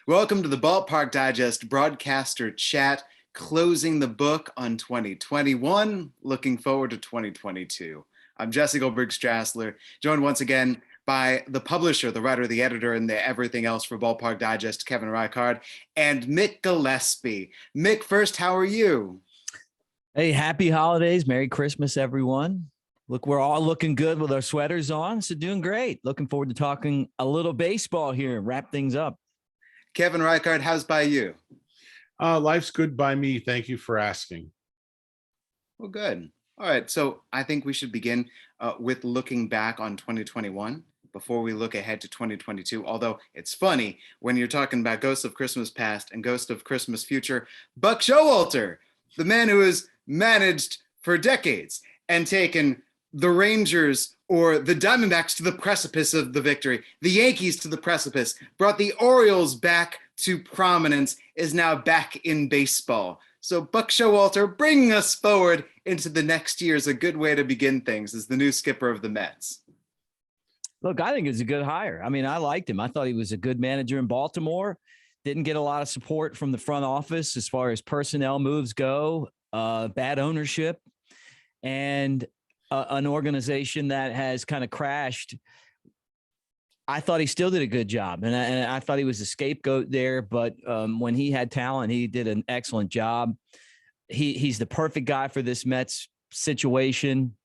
Welcome to the Ballpark Digest Broadcaster Chat, closing the book on 2021, looking forward to 2022. I'm Jesse Goldberg-Strassler, joined once again by the publisher, the writer, the editor, and the everything else for Ballpark Digest, Kevin Reichard, and Mick Gillispie. Mick, first, how are you? Hey, happy holidays. Merry Christmas, everyone. Look, we're all looking good with our sweaters on, so doing great. Looking forward to talking a little baseball here and wrap things up. Kevin Reichard, how's by you? Life's good by me. Thank you for asking. Well, good. All right, so I think we should begin with looking back on 2021 before we look ahead to 2022. Although it's funny when you're talking about Ghost of Christmas Past and Ghost of Christmas Future, Buck Showalter, the man who has managed for decades and taken the Rangers or the Diamondbacks to the precipice of the victory, the Yankees to the precipice, brought the Orioles back to prominence, is now back in baseball. So Buck Showalter bringing us forward into the next year is a good way to begin things as the new skipper of the Mets. Look, I think it's a good hire. I mean, I liked him. I thought he was a good manager in Baltimore. Didn't get a lot of support from the front office as far as personnel moves go, bad ownership, and an organization that has kind of crashed. I thought he still did a good job, and I thought he was a scapegoat there. But when he had talent, he did an excellent job. He's the perfect guy for this Mets situation.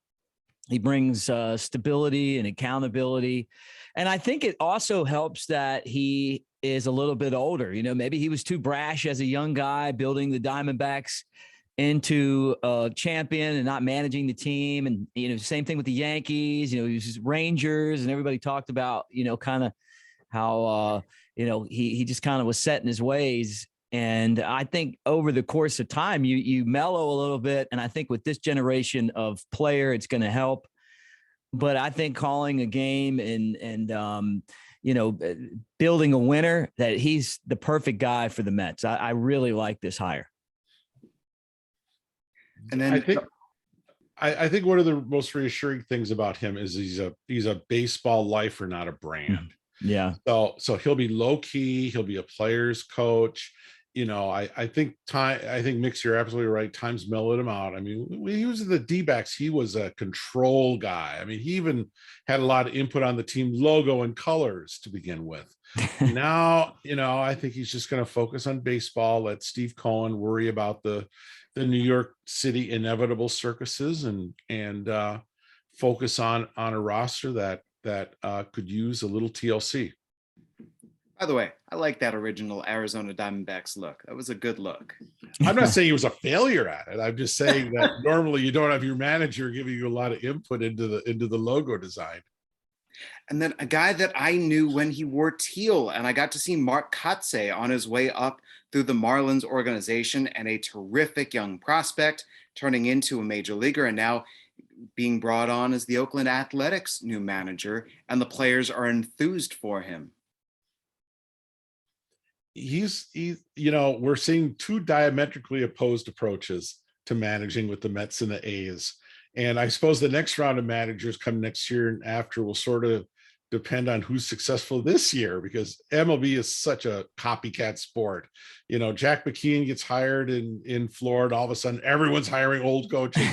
He brings stability and accountability, and I think it also helps that he is a little bit older. You know, maybe he was too brash as a young guy, building the Diamondbacks into a champion and not managing the team. And, you know, same thing with the Yankees, you know, he was Rangers, and everybody talked about, you know, kind of how, you know, he just kind of was set in his ways. And I think over the course of time, you mellow a little bit. And I think with this generation of player, it's going to help. But I think calling a game and you know, building a winner, that he's the perfect guy for the Mets. I really like this hire. And then I think one of the most reassuring things about him is he's a baseball lifer, not a brand. Yeah. So he'll be low key. He'll be a player's coach. You know, I think Mick, you're absolutely right. Time's mellowed him out. I mean, when he was in the D-backs, he was a control guy. I mean, he even had a lot of input on the team logo and colors to begin with. Now, you know, I think he's just going to focus on baseball. Let Steve Cohen worry about the New York City inevitable circuses and focus on a roster that could use a little TLC. by the way, I like that original Arizona Diamondbacks look. That was a good look. I'm not saying he was a failure at it. I'm just saying that normally you don't have your manager giving you a lot of input into the logo design. And then a guy that I knew when he wore teal, and I got to see Mark Kotsay on his way up through the Marlins organization, and a terrific young prospect turning into a major leaguer, and now being brought on as the Oakland Athletics' new manager, and the players are enthused for him. He's you know, we're seeing two diametrically opposed approaches to managing with the Mets and the A's. And I suppose the next round of managers come next year and after will sort of depend on who's successful this year, because MLB is such a copycat sport. You know, Jack McKeon gets hired in Florida. All of a sudden, everyone's hiring old coaches.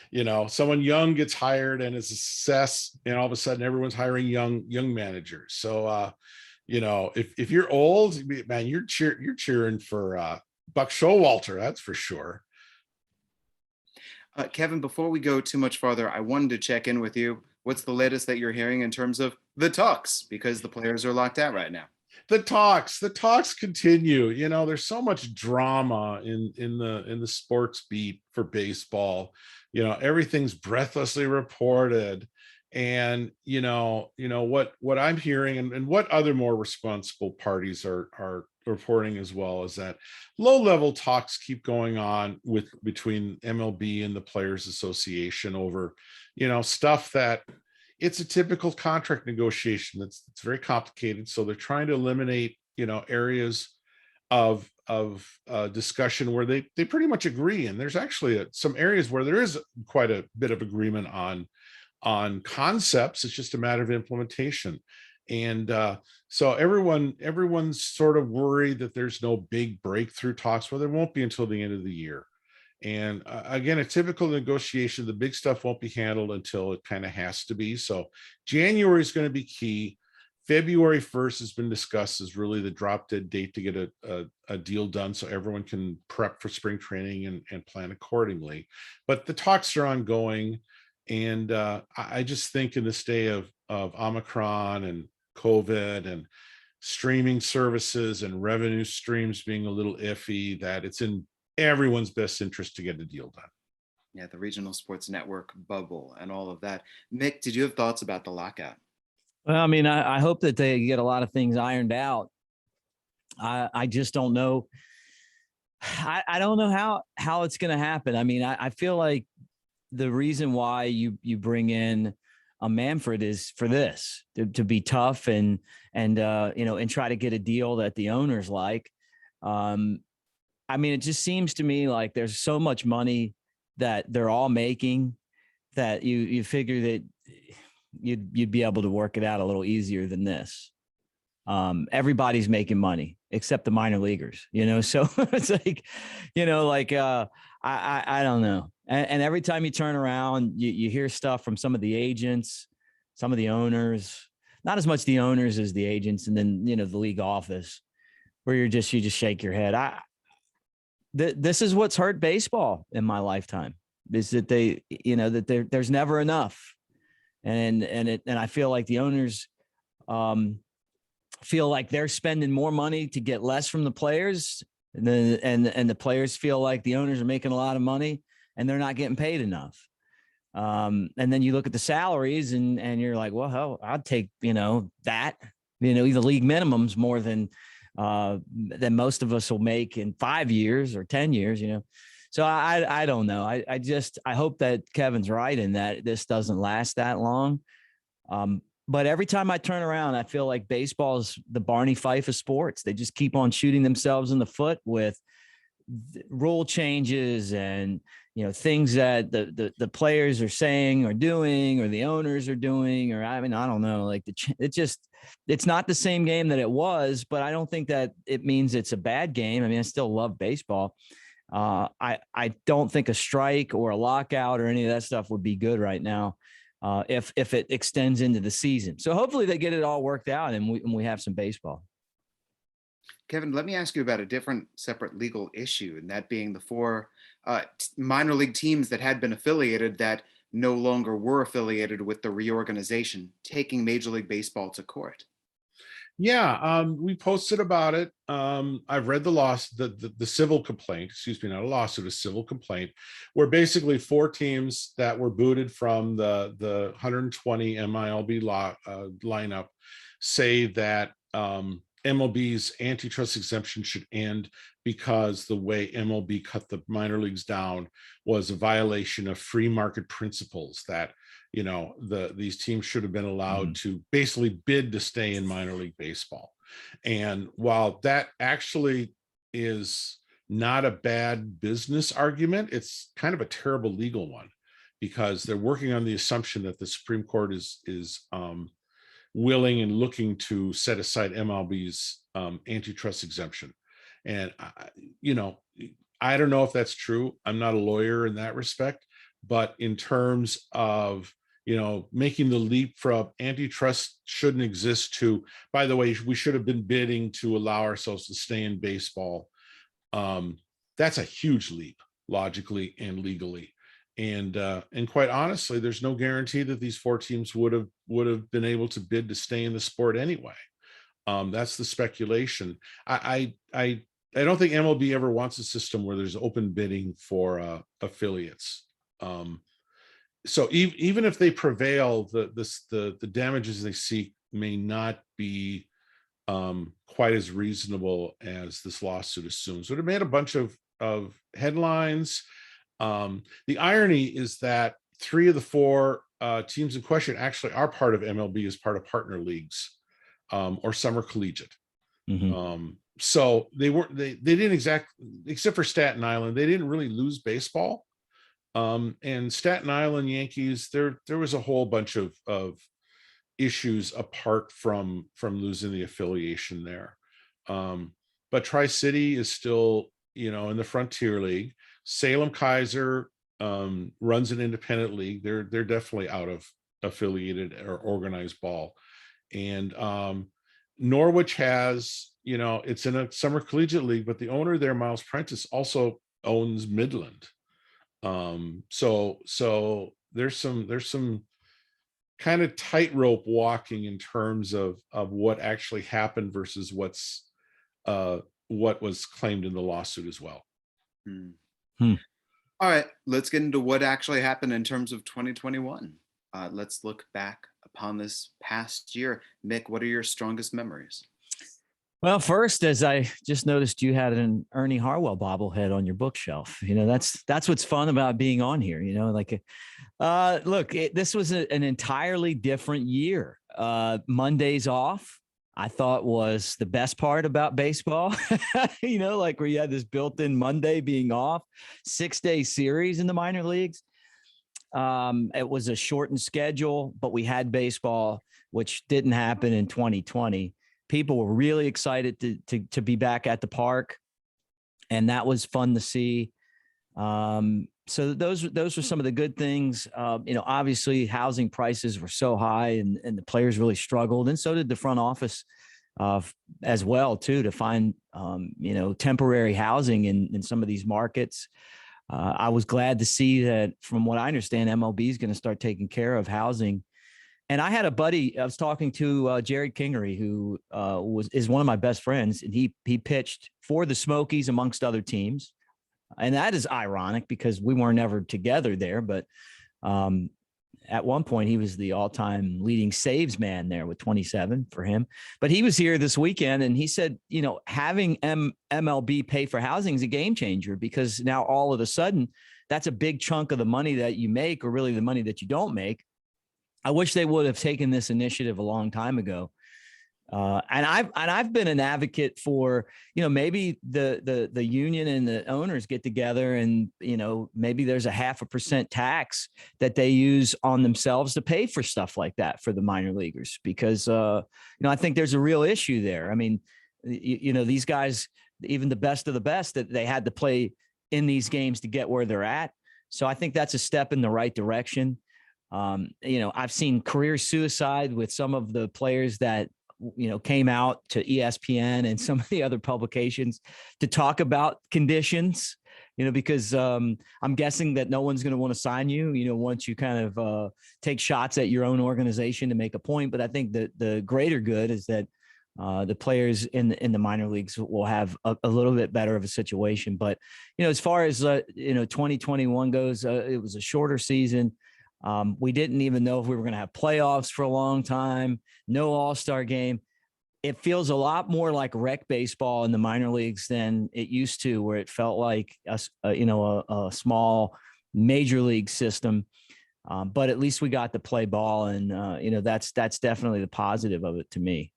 You know, someone young gets hired and is a success, and all of a sudden, everyone's hiring young managers. So, you know, if you're old, man, you're cheering for Buck Showalter. That's for sure. Kevin, before we go too much farther, I wanted to check in with you. What's the latest that you're hearing in terms of the talks? Because the players are locked out right now. The talks continue. You know, there's so much drama in the sports beat for baseball. You know, everything's breathlessly reported. And you know what I'm hearing, and what other more responsible parties are reporting as well, is that low-level talks keep going on between MLB and the Players Association over, you know, stuff that it's a typical contract negotiation. It's very complicated. So they're trying to eliminate, you know, areas of discussion where they pretty much agree. And there's actually some areas where there is quite a bit of agreement on concepts. It's just a matter of implementation. And so everyone's sort of worried that there's no big breakthrough talks. Well, there won't be until the end of the year. And again, a typical negotiation, the big stuff won't be handled until it kind of has to be. So January is going to be key. February 1st has been discussed as really the drop dead date to get a deal done so everyone can prep for spring training and plan accordingly. But the talks are ongoing. And I just think in this day of Omicron and COVID and streaming services and revenue streams being a little iffy, that it's in everyone's best interest to get a deal done. Yeah, the regional sports network bubble and all of that. Mick, did you have thoughts about the lockout? Well, I mean, I hope that they get a lot of things ironed out. I just don't know. I don't know how it's going to happen. I mean, I feel like the reason why you bring in a Manfred is for this, to be tough and try to get a deal that the owners like. I mean, it just seems to me like there's so much money that they're all making that you figure that you'd be able to work it out a little easier than this. Everybody's making money except the minor leaguers, so it's like, I don't know. And every time you turn around, you hear stuff from some of the agents, some of the owners, not as much the owners as the agents, and then, the league office, where you just shake your head. This is what's hurt baseball in my lifetime, is that there's never enough. And I feel like the owners feel like they're spending more money to get less from the players, and the players feel like the owners are making a lot of money and they're not getting paid enough. And then you look at the salaries and you're like, well, hell, I'd take, that, the league minimums more than most of us will make in 5 years or 10 years, So I don't know. I hope that Kevin's right in that this doesn't last that long. But every time I turn around, I feel like baseball is the Barney Fife of sports. They just keep on shooting themselves in the foot with rule changes and, things that the players are saying or doing, or the owners are doing, or I don't know, like it's not the same game that it was, but I don't think that it means it's a bad game. I mean, I still love baseball. I don't think a strike or a lockout or any of that stuff would be good right now. If it extends into the season. So hopefully they get it all worked out and we have some baseball. Kevin, let me ask you about a different separate legal issue, and that being the four minor league teams that had been affiliated that no longer were affiliated with the reorganization, taking Major League Baseball to court. Yeah, we posted about it. I've read the civil complaint, not a lawsuit, a civil complaint, where basically four teams that were booted from the 120 MILB lineup say that MLB's antitrust exemption should end because the way MLB cut the minor leagues down was a violation of free market principles, that these teams should have been allowed to basically bid to stay in minor league baseball. And while that actually is not a bad business argument, it's kind of a terrible legal one, because they're working on the assumption that the Supreme Court is willing and looking to set aside MLB's antitrust exemption. And I don't know if that's true. I'm not a lawyer in that respect, but in terms of making the leap from antitrust shouldn't exist to, by the way, we should have been bidding to allow ourselves to stay in baseball. That's a huge leap logically and legally. And quite honestly, there's no guarantee that these four teams would have been able to bid to stay in the sport anyway. That's the speculation. I don't think MLB ever wants a system where there's open bidding for affiliates. So even if they prevail, the damages they seek may not be quite as reasonable as this lawsuit assumes. So it made a bunch of headlines. The irony is that three of the four teams in question actually are part of MLB as part of partner leagues or summer collegiate. So they didn't except for Staten Island, they didn't really lose baseball. And Staten Island Yankees, there was a whole bunch of issues apart from losing the affiliation there. But Tri-City is still, in the Frontier League. Salem Kaiser runs an independent league. They're definitely out of affiliated or organized ball. And Norwich has, it's in a summer collegiate league, but the owner there, Miles Prentice, also owns Midland. So there's some kind of tightrope walking in terms of what actually happened versus what was claimed in the lawsuit as well. All right, let's get into what actually happened in terms of 2021. Let's look back upon this past year. Mick, what are your strongest memories? Well, first, as I just noticed, you had an Ernie Harwell bobblehead on your bookshelf. That's what's fun about being on here. Look, this was an entirely different year. Mondays off, I thought, was the best part about baseball. Where you had this built-in Monday being off, 6-day series in the minor leagues. It was a shortened schedule, but we had baseball, which didn't happen in 2020. People were really excited to be back at the park, and that was fun to see. So those were some of the good things. Obviously housing prices were so high, and the players really struggled, and so did the front office as well too, to find temporary housing in some of these markets. I was glad to see that, from what I understand, MLB is going to start taking care of housing. And I had a buddy, I was talking to Jared Kingery, who is one of my best friends, and he pitched for the Smokies amongst other teams. And that is ironic because we weren't ever together there. But at one point, he was the all-time leading saves man there with 27 for him. But he was here this weekend, and he said, having MLB pay for housing is a game changer, because now all of a sudden, that's a big chunk of the money that you make, or really the money that you don't make. I wish they would have taken this initiative a long time ago. And I've been an advocate for, maybe the union and the owners get together, and, maybe there's a 0.5% tax that they use on themselves to pay for stuff like that for the minor leaguers, because, I think there's a real issue there. I mean, these guys, even the best of the best, that they had to play in these games to get where they're at. So I think that's a step in the right direction. I've seen career suicide with some of the players that, came out to ESPN and some of the other publications to talk about conditions, because I'm guessing that no one's going to want to sign you, once you kind of take shots at your own organization to make a point. But I think that the greater good is that the players in the minor leagues will have a little bit better of a situation. But, as far as, 2021 goes, it was a shorter season. We didn't even know if we were going to have playoffs for a long time. No all-star game. It feels a lot more like rec baseball in the minor leagues than it used to, where it felt like a small major league system. But at least we got to play ball, and that's definitely the positive of it to me.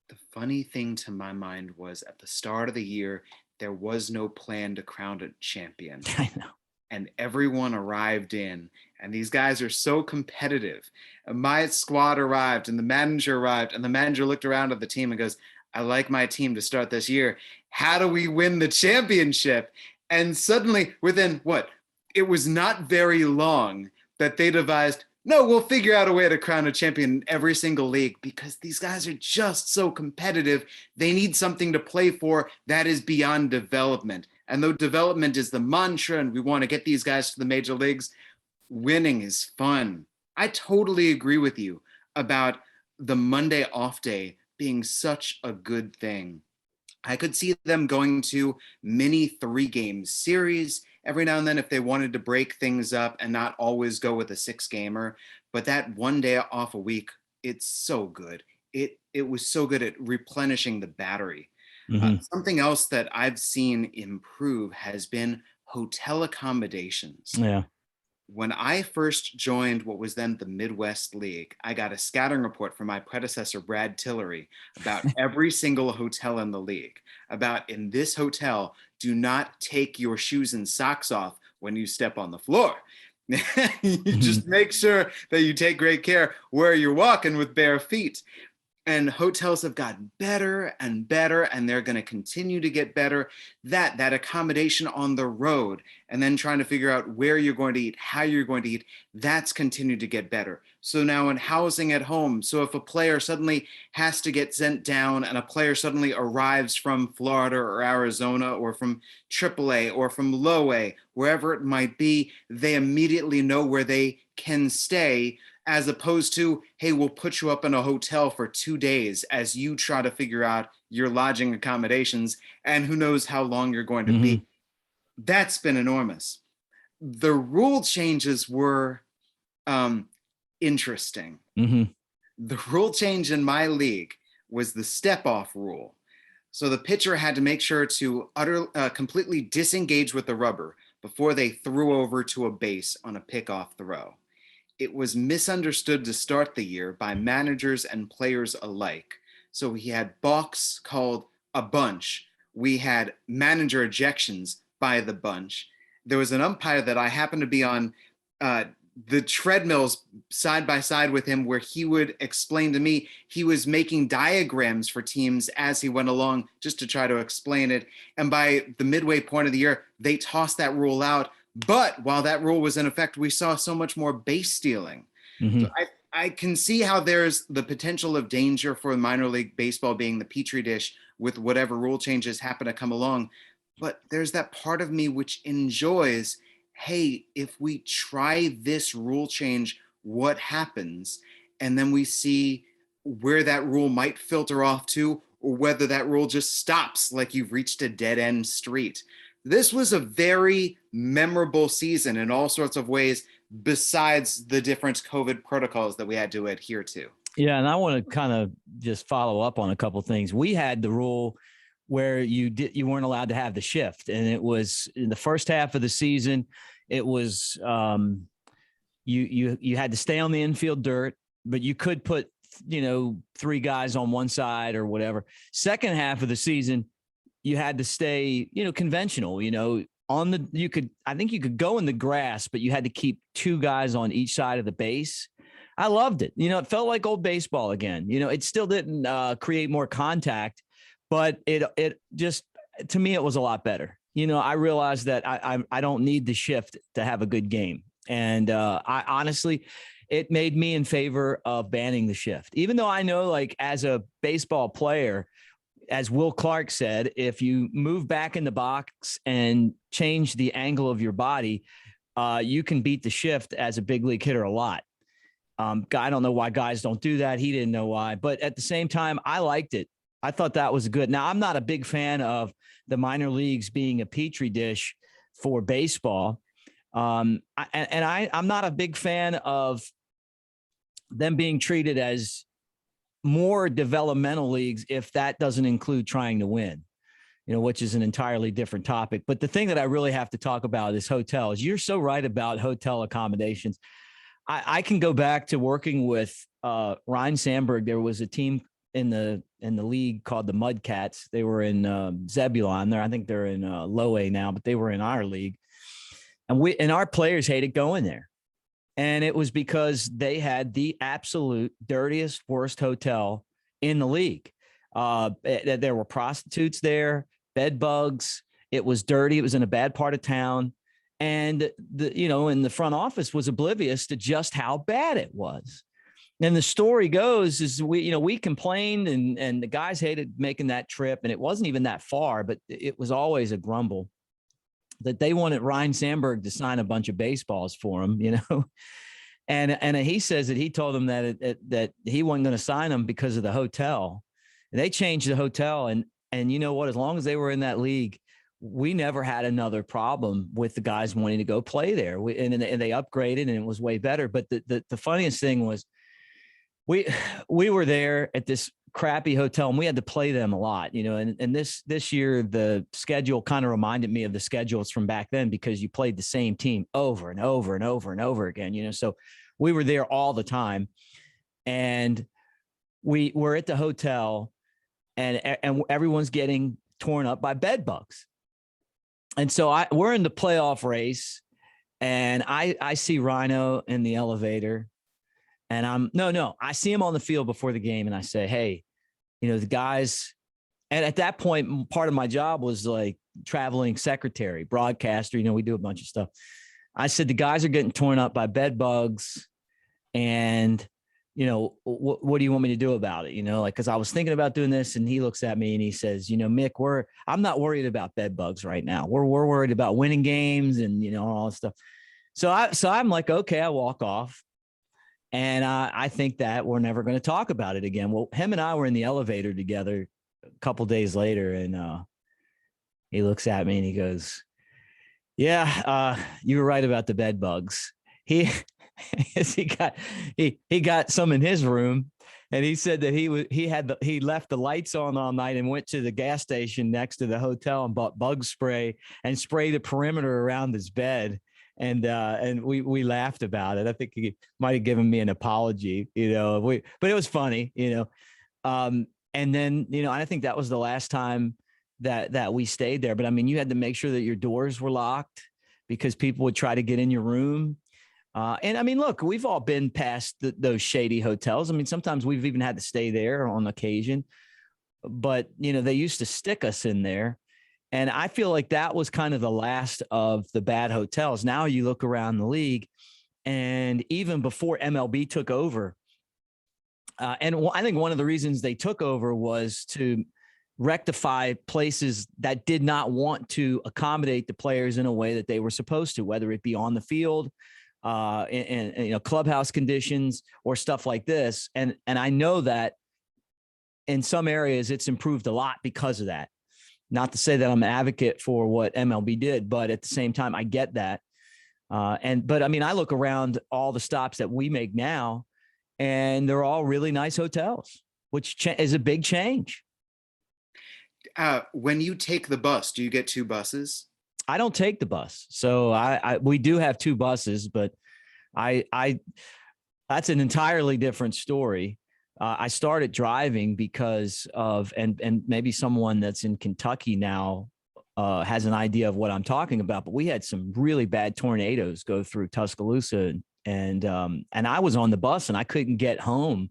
The funny thing to my mind was, at the start of the year, there was no plan to crown a champion. I know. And everyone arrived in, and these guys are so competitive. And my squad arrived, and the manager arrived, and the manager looked around at the team and goes, I like my team to start this year. How do we win the championship? And suddenly, within it was not very long that they devised, no, we'll figure out a way to crown a champion in every single league, because these guys are just so competitive. They need something to play for that is beyond development. And though development is the mantra, and we want to get these guys to the major leagues, winning is fun. I totally agree with you about the Monday off day being such a good thing. I could see them going to mini 3-game series every now and then if they wanted to break things up and not always go with a 6-gamer. But that one day off a week, it's so good. It was so good at replenishing the battery. Mm-hmm. Something else that I've seen improve has been hotel accommodations. Yeah. When I first joined what was then the Midwest League, I got a scouting report from my predecessor, Brad Tillery, about every single hotel in the league. About, in this hotel, do not take your shoes and socks off when you step on the floor. You just make sure that you take great care where you're walking with bare feet. And hotels have gotten better and better, and they're going to continue to get better. That accommodation on the road, and then trying to figure out where you're going to eat, how you're going to eat, that's continued to get better. So now in housing at home, so if a player suddenly has to get sent down, and a player suddenly arrives from Florida or Arizona or from AAA or from Low A, wherever it might be, they immediately know where they can stay, as opposed to, hey, we'll put you up in a hotel for 2 days as you try to figure out your lodging accommodations, and who knows how long you're going to be. That's been enormous. The rule changes were interesting. The rule change in my league was the step-off rule. So the pitcher had to make sure to completely disengage with the rubber before they threw over to a base on a pickoff throw. It was misunderstood to start the year by managers and players alike. So we had balks called a bunch. We had manager ejections by the bunch. There was an umpire that I happened to be on the treadmills side by side with him, where he would explain to me, he was making diagrams for teams as he went along just to try to explain it. And by the midway point of the year, they tossed that rule out. But while that rule was in effect, we saw so much more base stealing. So I can see how there's the potential of danger for minor league baseball being the petri dish with whatever rule changes happen to come along. But there's that part of me which enjoys, hey, if we try this rule change, what happens? And then we see where that rule might filter off to, or whether that rule just stops like you've reached a dead end street. This was a very memorable season in all sorts of ways, besides the different COVID protocols that we had to adhere to. Yeah, and I want to kind of just follow up on a couple of things. We had the rule where you weren't allowed to have the shift, and it was in the first half of the season. It was you had to stay on the infield dirt, but you could put 3 guys on one side or whatever. Second half of the season, you had to stay, conventional, I think you could go in the grass, but you had to keep 2 guys on each side of the base. I loved it. It felt like old baseball again. It still didn't create more contact, but it just, to me, it was a lot better. I realized that I don't need the shift to have a good game. And I honestly, it made me in favor of banning the shift, even though I know, like, as a baseball player, as Will Clark said, if you move back in the box and change the angle of your body, you can beat the shift as a big league hitter a lot. I don't know why guys don't do that. He didn't know why. But at the same time, I liked it. I thought that was good. Now, I'm not a big fan of the minor leagues being a petri dish for baseball. I'm not a big fan of them being treated as more developmental leagues if that doesn't include trying to win, which is an entirely different topic. But the thing that I really have to talk about is hotels. You're so right about hotel accommodations. I can go back to working with Ryan Sandberg. There was a team in the league called the Mudcats. They were in Zebulon there. I think they're in Low A now, but they were in our league. And our players hated going there. And it was because they had the absolute dirtiest, worst hotel in the league. There were prostitutes there, bed bugs. It was dirty. It was in a bad part of town. And and the front office was oblivious to just how bad it was. And the story goes is we complained and the guys hated making that trip. And it wasn't even that far, but it was always a grumble that they wanted Ryan Sandberg to sign a bunch of baseballs for him, and he says that he told them that he wasn't going to sign them because of the hotel. And they changed the hotel, and you know what? As long as they were in that league, we never had another problem with the guys wanting to go play there. And they upgraded, and it was way better. But the funniest thing was we were there at this crappy hotel, and we had to play them a lot, and this year the schedule kind of reminded me of the schedules from back then, because you played the same team over and over and over and over again, so we were there all the time, and we were at the hotel, and everyone's getting torn up by bed bugs. And so we're in the playoff race, And I see Rhino in the elevator, and I see him on the field before the game, and I say, hey, the guys. And at that point, part of my job was like traveling secretary, broadcaster. We do a bunch of stuff. I said, the guys are getting torn up by bed bugs, and what do you want me to do about it? Because I was thinking about doing this, and he looks at me and he says, Mick, I'm not worried about bed bugs right now. We're worried about winning games and, all this stuff. So I'm like, okay, I walk off, and I think that we're never going to talk about it again. Well, him and I were in the elevator together a couple days later, and he looks at me and he goes, yeah, you were right about the bed bugs. He got some in his room, and he said that he left the lights on all night and went to the gas station next to the hotel and bought bug spray and sprayed the perimeter around his bed. And we laughed about it. I think he might have given me an apology, but it was funny, and then, I think that was the last time that we stayed there. But I mean, you had to make sure that your doors were locked because people would try to get in your room. And I mean, look, we've all been past those shady hotels. I mean, sometimes we've even had to stay there on occasion, but they used to stick us in there. And I feel like that was kind of the last of the bad hotels. Now you look around the league, and even before MLB took over, and I think one of the reasons they took over was to rectify places that did not want to accommodate the players in a way that they were supposed to, whether it be on the field, in clubhouse conditions or stuff like this. And I know that in some areas it's improved a lot because of that. Not to say that I'm an advocate for what MLB did, but at the same time, I get that. But I mean, I look around all the stops that we make now, and they're all really nice hotels, which is a big change. When you take the bus, do you get two buses? I don't take the bus. So we do have two buses, but that's an entirely different story. I started driving because of, and maybe someone that's in Kentucky now has an idea of what I'm talking about, but we had some really bad tornadoes go through Tuscaloosa, and I was on the bus and I couldn't get home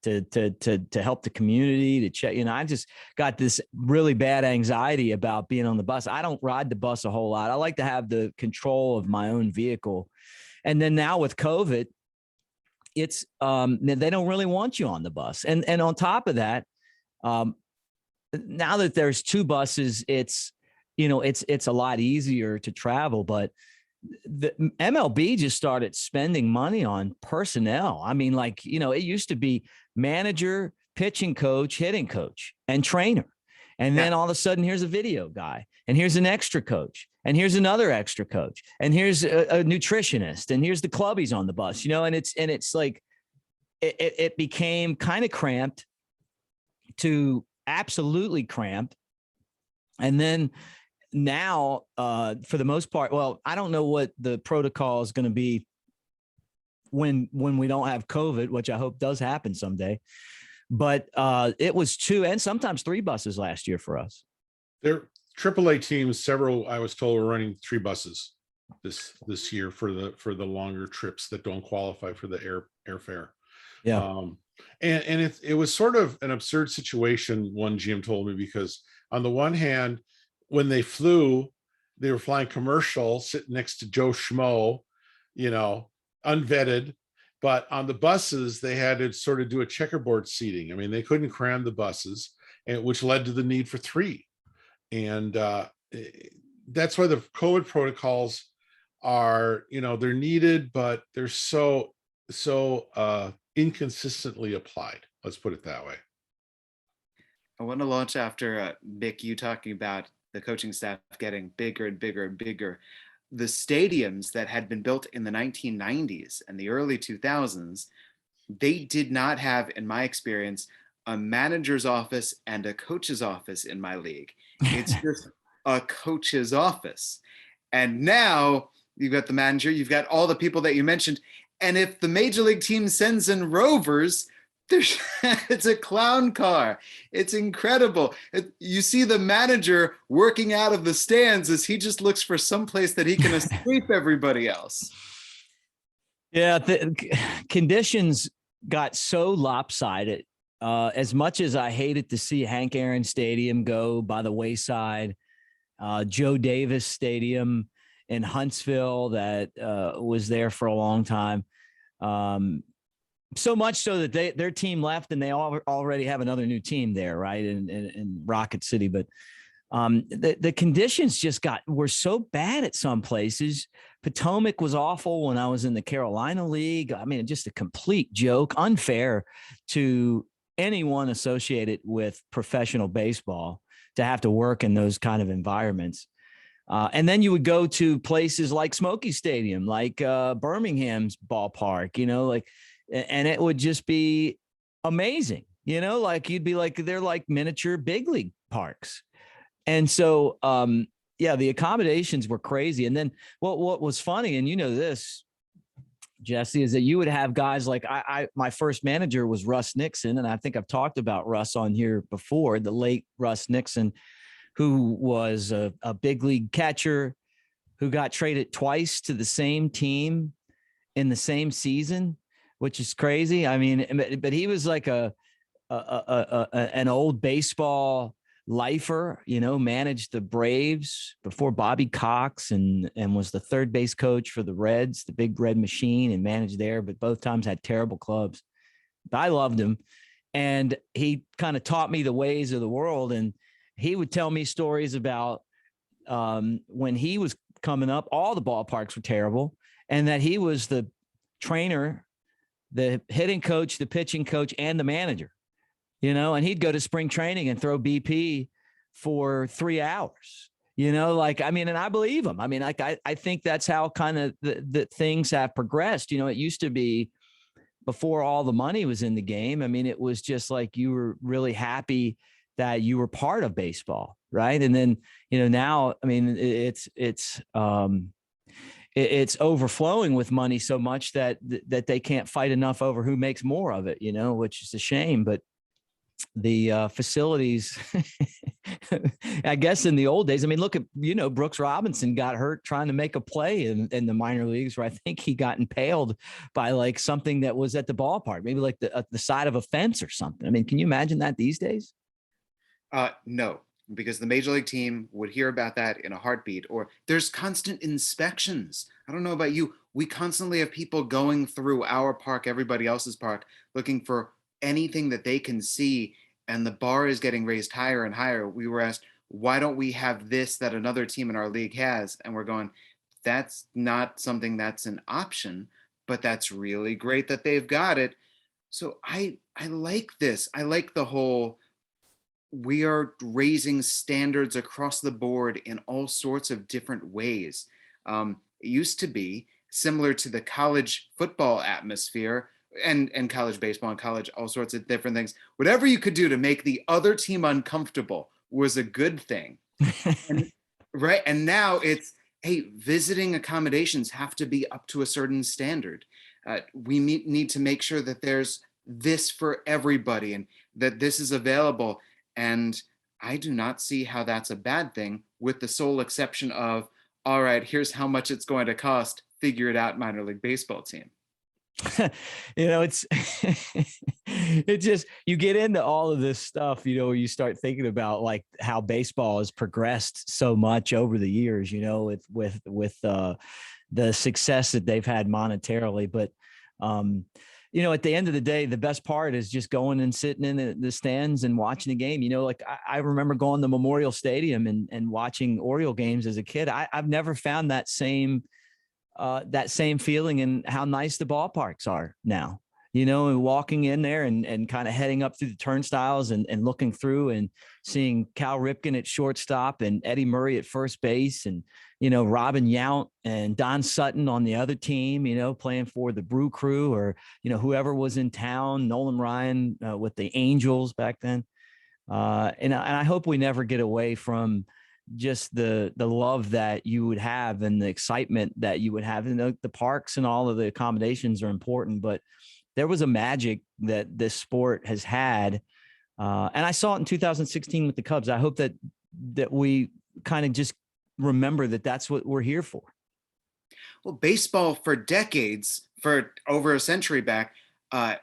to help the community, to check. I just got this really bad anxiety about being on the bus. I don't ride the bus a whole lot. I like to have the control of my own vehicle. And then now with COVID, it's they don't really want you on the bus. And on top of that, now that there's two buses, it's a lot easier to travel. But the MLB just started spending money on personnel. I mean, it used to be manager, pitching coach, hitting coach, and trainer. And then all of a sudden, here's a video guy, and here's an extra coach, and here's another extra coach, and here's a nutritionist, and here's the clubbies on the bus, and it's like it became kind of cramped to absolutely cramped. And then now, for the most part, well, I don't know what the protocol is going to be when we don't have COVID, which I hope does happen someday. But it was two and sometimes three buses last year for us. There AAA teams, several, I was told, were running three buses this year for the longer trips that don't qualify for the airfare. Yeah. And it was sort of an absurd situation, one GM told me, because on the one hand, when they flew, they were flying commercial, sitting next to Joe Schmo, unvetted. But on the buses, they had to sort of do a checkerboard seating. I mean, they couldn't cram the buses, which led to the need for three. And that's why the COVID protocols are, they're needed, but they're so inconsistently applied. Let's put it that way. I want to launch after Mick, you talking about the coaching staff getting bigger and bigger and bigger. The stadiums that had been built in the 1990s and the early 2000s, they did not have, in my experience, a manager's office and a coach's office in my league. It's just a coach's office. And now you've got the manager, you've got all the people that you mentioned. And if the major league team sends in rovers, There's, it's a clown car. It's incredible. You see the manager working out of the stands as he just looks for some place that he can escape everybody else. Yeah, the conditions got so lopsided. As much as I hated to see Hank Aaron Stadium go by the wayside, Joe Davis Stadium in Huntsville that was there for a long time. So much so that their team left and they already have another new team there, right, in Rocket City. But the conditions just were so bad at some places. Potomac was awful when I was in the Carolina League. I mean, just a complete joke, unfair to anyone associated with professional baseball to have to work in those kind of environments. And then you would go to places like Smokey Stadium, like Birmingham's ballpark, and it would just be amazing, like you'd be like, they're like miniature big league parks. And so, yeah, the accommodations were crazy. And then what was funny, and this, Jesse, is that you would have guys like my first manager was Russ Nixon. And I think I've talked about Russ on here before, the late Russ Nixon, who was a big league catcher who got traded twice to the same team in the same season, which is crazy. I mean, but he was like an old baseball lifer, managed the Braves before Bobby Cox and was the third base coach for the Reds, the Big Red Machine, and managed there, but both times had terrible clubs. But I loved him. And he kind of taught me the ways of the world. And he would tell me stories about when he was coming up, all the ballparks were terrible, and that he was the trainer, the hitting coach, the pitching coach, and the manager. And he'd go to spring training and throw BP for 3 hours, and I believe him. I mean, I think that's how kind of the things have progressed. It used to be before all the money was in the game. I mean, it was just like you were really happy that you were part of baseball. Right. And then, now, I mean, it's overflowing with money so much that they can't fight enough over who makes more of it, which is a shame. But the facilities, I guess in the old days, I mean, look at, Brooks Robinson got hurt trying to make a play in the minor leagues, where I think he got impaled by like something that was at the ballpark, maybe like the side of a fence or something. I mean, can you imagine that these days? No, because the major league team would hear about that in a heartbeat. Or there's constant inspections. I don't know about you. We constantly have people going through our park, everybody else's park, looking for anything that they can see, and the bar is getting raised higher and higher. We were asked, why don't we have this that another team in our league has? And we're going, that's not something that's an option, but that's really great that they've got it. So I like this. I like the whole, we are raising standards across the board in all sorts of different ways. It used to be similar to the college football atmosphere, and college baseball and college, all sorts of different things. Whatever you could do to make the other team uncomfortable was a good thing. Right. And now it's, hey, visiting accommodations have to be up to a certain standard. We need to make sure that there's this for everybody and that this is available. And I do not see how that's a bad thing, with the sole exception of, all right, here's how much it's going to cost. Figure it out, minor league baseball team. It's it just, you get into all of this stuff, you start thinking about like how baseball has progressed so much over the years, with the success that they've had monetarily. But at the end of the day, the best part is just going and sitting in the stands and watching the game. Like I remember going to Memorial Stadium and watching Oriole games as a kid. I've never found that same feeling in how nice the ballparks are now, and walking in there and kind of heading up through the turnstiles and looking through and seeing Cal Ripken at shortstop and Eddie Murray at first base and, Robin Yount and Don Sutton on the other team, playing for the Brew Crew or, whoever was in town, Nolan Ryan with the Angels back then. And I hope we never get away from just the love that you would have and the excitement that you would have. And the parks and all of the accommodations are important, but there was a magic that this sport has had. And I saw it in 2016 with the Cubs. I hope that we kind of just remember that that's what we're here for. Well, baseball for decades, for over a century back,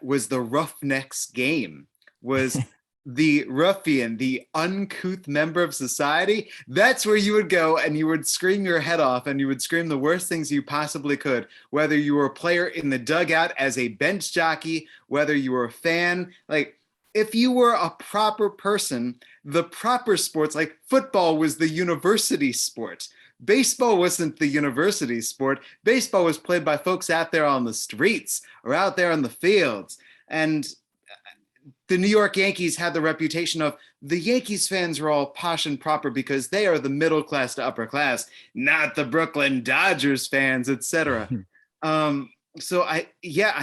was the roughnecks game, was the ruffian, the uncouth member of society. That's where you would go and you would scream your head off and you would scream the worst things you possibly could, whether you were a player in the dugout as a bench jockey, whether you were a fan. Like, if you were a proper person, the proper sports, like football was the university sport. Baseball wasn't the university sport. Baseball was played by folks out there on the streets or out there on the fields. And the New York Yankees had the reputation of the Yankees fans are all posh and proper because they are the middle class to upper class, not the Brooklyn Dodgers fans, etc. So I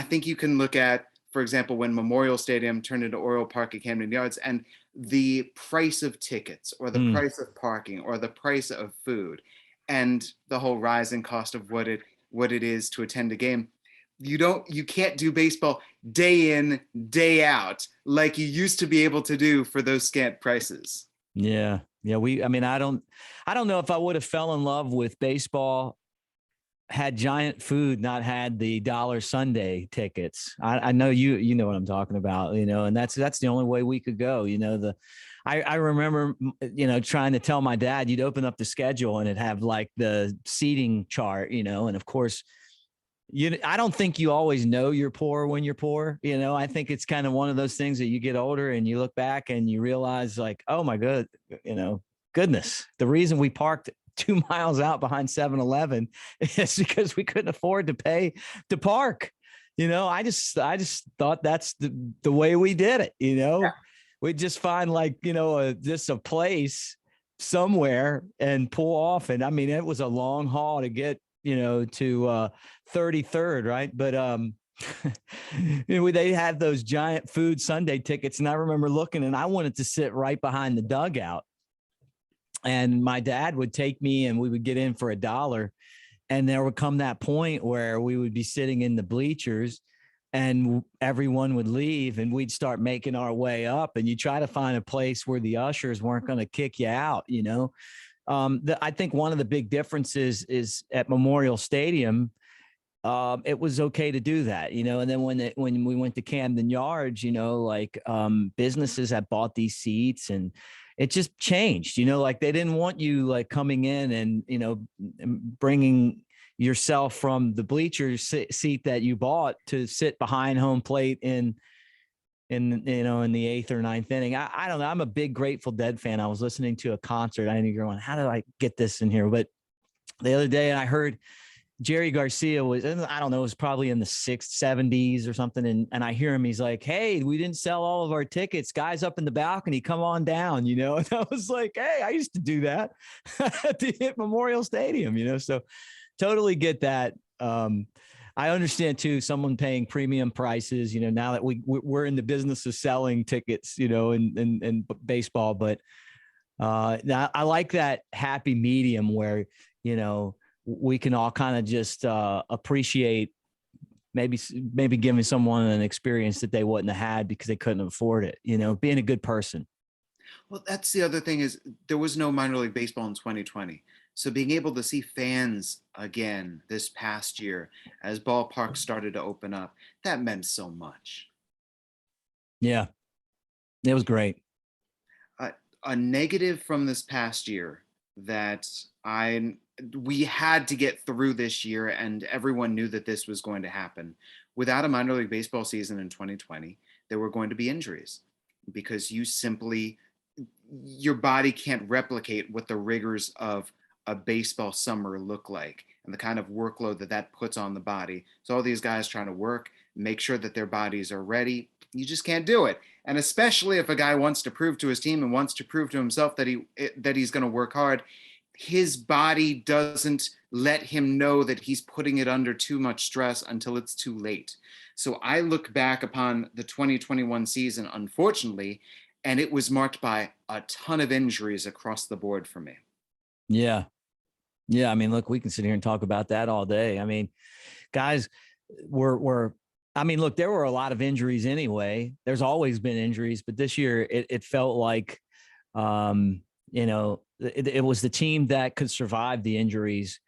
think you can look at, for example, when Memorial Stadium turned into Oriole Park at Camden Yards, and the price of tickets or the price of parking or the price of food and the whole rising cost of what it is to attend a game. You can't do baseball day in, day out like you used to be able to do for those scant prices. Yeah. Yeah. I don't know if I would have fell in love with baseball had Giant Food not had the $1 Sunday tickets. I know you know what I'm talking about, and that's the only way we could go. I remember, trying to tell my dad, you'd open up the schedule and it'd have like the seating chart, and of course, I don't think you always know you're poor when you're poor. I think it's kind of one of those things that you get older and you look back and you realize like, oh my goodness, the reason we parked 2 miles out behind 7-Eleven is because we couldn't afford to pay to park. I just thought that's the way we did it. Yeah. We'd just find like, just a place somewhere and pull off. And I mean, it was a long haul to get, to 33rd. Right. But, they had those Giant Food Sunday tickets. And I remember looking and I wanted to sit right behind the dugout. And my dad would take me and we would get in for $1. And there would come that point where we would be sitting in the bleachers and everyone would leave and we'd start making our way up, and you try to find a place where the ushers weren't going to kick you out. I think one of the big differences is at Memorial Stadium, it was okay to do that, and then when we went to Camden Yards, businesses had bought these seats and it just changed, like they didn't want you like coming in and, bringing yourself from the bleacher seat that you bought to sit behind home plate in the 8th or 9th inning. I don't know. I'm a big Grateful Dead fan. I was listening to a concert. I didn't going, how did I get this in here? But the other day I heard Jerry Garcia was, I don't know, it was probably in the 70s or something. And I hear him, he's like, hey, we didn't sell all of our tickets. Guys up in the balcony, come on down, And I was like, hey, I used to do that to hit Memorial Stadium, so totally get that. I understand too, someone paying premium prices, now that we're in the business of selling tickets, in baseball, but I like that happy medium where, we can all kind of just appreciate maybe giving someone an experience that they wouldn't have had because they couldn't afford it, being a good person. Well, that's the other thing is there was no minor league baseball in 2020. So being able to see fans again this past year as ballparks started to open up, that meant so much. Yeah, it was great. A negative from this past year that we had to get through this year, and everyone knew that this was going to happen. Without a minor league baseball season in 2020, there were going to be injuries because your body can't replicate what the rigors of a baseball summer look like and the kind of workload that puts on the body. So all these guys trying to work, make sure that their bodies are ready. You just can't do it. And especially if a guy wants to prove to his team and wants to prove to himself that he's going to work hard, his body doesn't let him know that he's putting it under too much stress until it's too late. So I look back upon the 2021 season, unfortunately, and it was marked by a ton of injuries across the board for me. Yeah. Yeah. I mean, look, we can sit here and talk about that all day. I mean, guys were I mean, look, there were a lot of injuries anyway. There's always been injuries, but this year it felt like, it was the team that could survive the injuries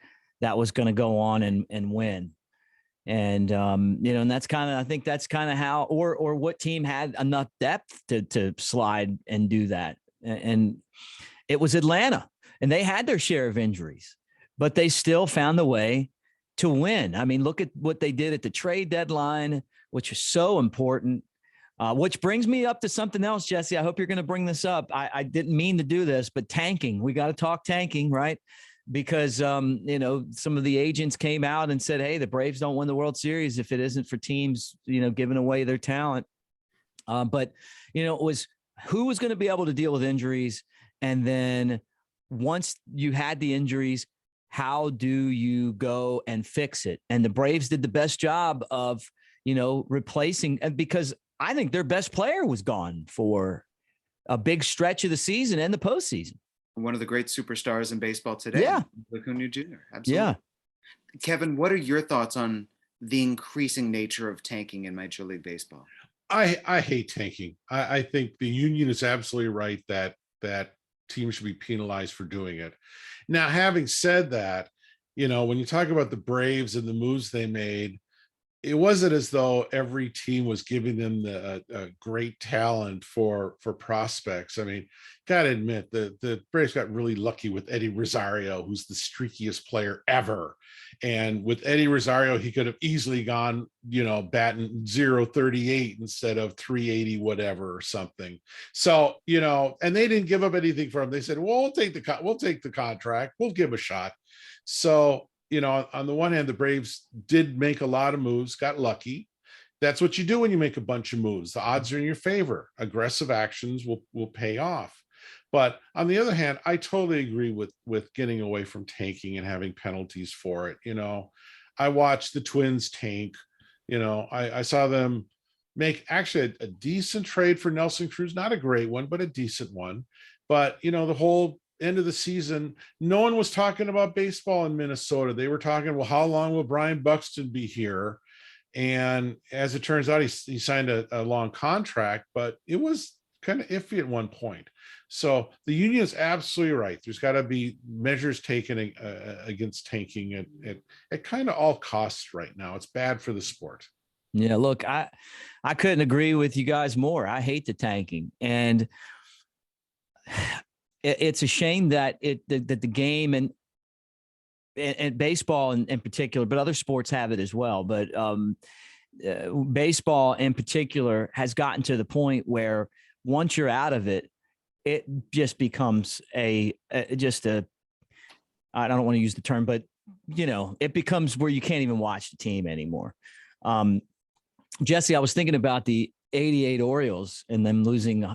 that was going to go on and win. And, and that's kind of, I think that's kind of how, or what team had enough depth to slide and do that. And it was Atlanta, and they had their share of injuries, but they still found a way to win. I mean, look at what they did at the trade deadline, which is so important. Which brings me up to something else, Jesse. I hope you're going to bring this up. I didn't mean to do this, but tanking. We got to talk tanking, right? Because, some of the agents came out and said, hey, the Braves don't win the World Series if it isn't for teams, giving away their talent. But it was who was going to be able to deal with injuries. And then once you had the injuries, how do you go and fix it? And the Braves did the best job of, replacing, because I think their best player was gone for a big stretch of the season and the postseason. One of the great superstars in baseball today. Yeah. Acuna Jr. Absolutely. Yeah. Kevin, what are your thoughts on the increasing nature of tanking in Major League Baseball? I hate tanking. I think the union is absolutely right that teams should be penalized for doing it. Now, having said that, when you talk about the Braves and the moves they made, it wasn't as though every team was giving them the great talent for prospects. I mean, gotta admit, the Braves got really lucky with Eddie Rosario, who's the streakiest player ever. And with Eddie Rosario, he could have easily gone, batting 0.38 instead of 380 whatever or something. So, and they didn't give up anything for him. They said, well, we'll take the contract. We'll give a shot. So, on the one hand, the Braves did make a lot of moves, got lucky. That's what you do when you make a bunch of moves. The odds are in your favor. Aggressive actions will pay off. But on the other hand, I totally agree with getting away from tanking and having penalties for it. I watched the Twins tank. I saw them make actually a decent trade for Nelson Cruz, not a great one, but a decent one. But, the whole end of the season, no one was talking about baseball in Minnesota. They were talking, well, how long will Brian Buxton be here? And as it turns out, he signed a long contract, but it was kind of iffy at one point. So the union is absolutely right. There's got to be measures taken against tanking at kind of all costs right now. It's bad for the sport. Yeah, look, I couldn't agree with you guys more. I hate the tanking, and it's a shame that the game and baseball in particular, but other sports have it as well. But baseball in particular has gotten to the point where once you're out of it, it just becomes I don't want to use the term, but it becomes where you can't even watch the team anymore. Jesse, I was thinking about the 88 Orioles and them losing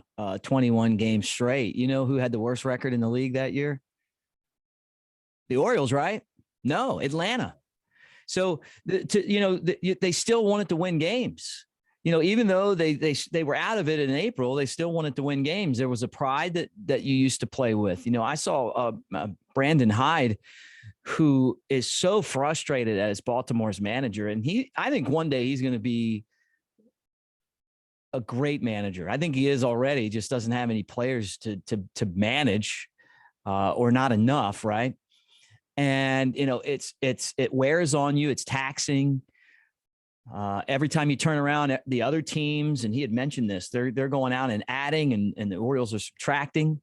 21 games straight. You know who had the worst record in the league that year? The Orioles, right? No, Atlanta. So they still wanted to win games. Even though they were out of it in April, they still wanted to win games. There was a pride that you used to play with. I saw Brandon Hyde, who is so frustrated as Baltimore's manager, and I think one day he's going to be a great manager. I think he is already. He just doesn't have any players to manage, or not enough, right? And it wears on you. It's taxing. Every time you turn around, the other teams, and he had mentioned this, they're going out and adding, and the Orioles are subtracting.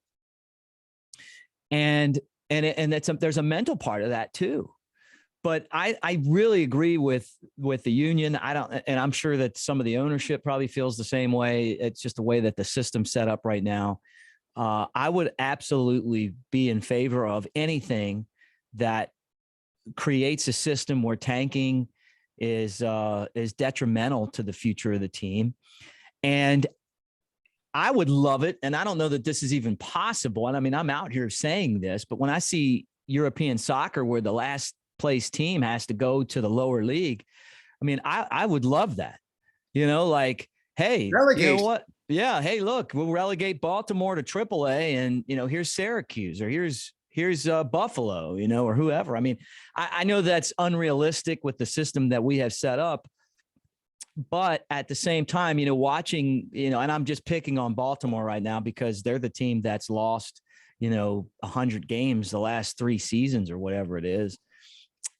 And there's a mental part of that too. But I really agree with the union. And I'm sure that some of the ownership probably feels the same way. It's just the way that the system's set up right now. I would absolutely be in favor of anything that creates a system where tanking is detrimental to the future of the team. And I would love it. And I don't know that this is even possible. And I mean, I'm out here saying this, but when I see European soccer where the last place team has to go to the lower league, I mean, I would love that. Hey, relegate. You know what? Yeah. Hey, look, we'll relegate Baltimore to AAA, and here's Syracuse, or here's Buffalo, or whoever. I mean, I know that's unrealistic with the system that we have set up, But at the same time, you know, watching, you know, and I'm just picking on Baltimore right now because they're the team that's lost, you know, 100 games the last 3 seasons or whatever it is,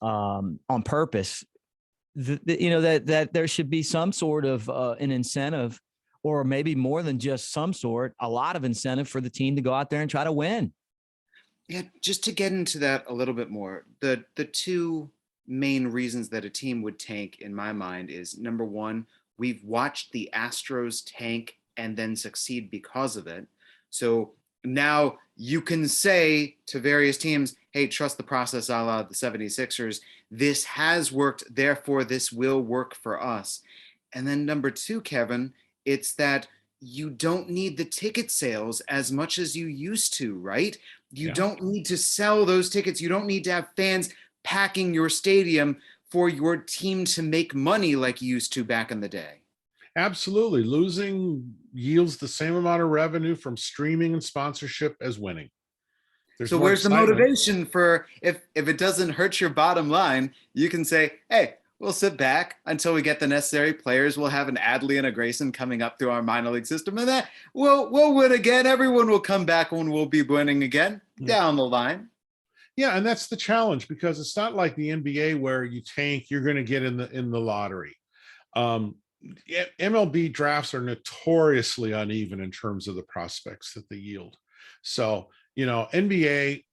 on purpose. You know, that there should be some sort of an incentive, or maybe more than just some sort, a lot of incentive for the team to go out there and try to win. Yeah, just to get into that a little bit more, the two main reasons that a team would tank in my mind is, number one, we've watched the Astros tank and then succeed because of it. So now you can say to various teams, hey, trust the process, a la the 76ers. This has worked, therefore this will work for us. And then number two, Kevin, it's that you don't need the ticket sales as much as you used to, right? You Yeah. don't need to sell those tickets. You don't need to have fans packing your stadium for your team to make money like you used to back in the day. Absolutely. Losing yields the same amount of revenue from streaming and sponsorship as winning. There's So more where's the excitement. motivation for, if it doesn't hurt your bottom line, you can say, hey, we'll sit back until we get the necessary players. We'll have an Adley and a Grayson coming up through our minor league system, and that we'll win again. Everyone will come back when we'll be winning again down the line. Yeah, and that's the challenge, because it's not like the NBA where you tank, you're going to get in the lottery. MLB drafts are notoriously uneven in terms of the prospects that they yield. So, you know, NBA,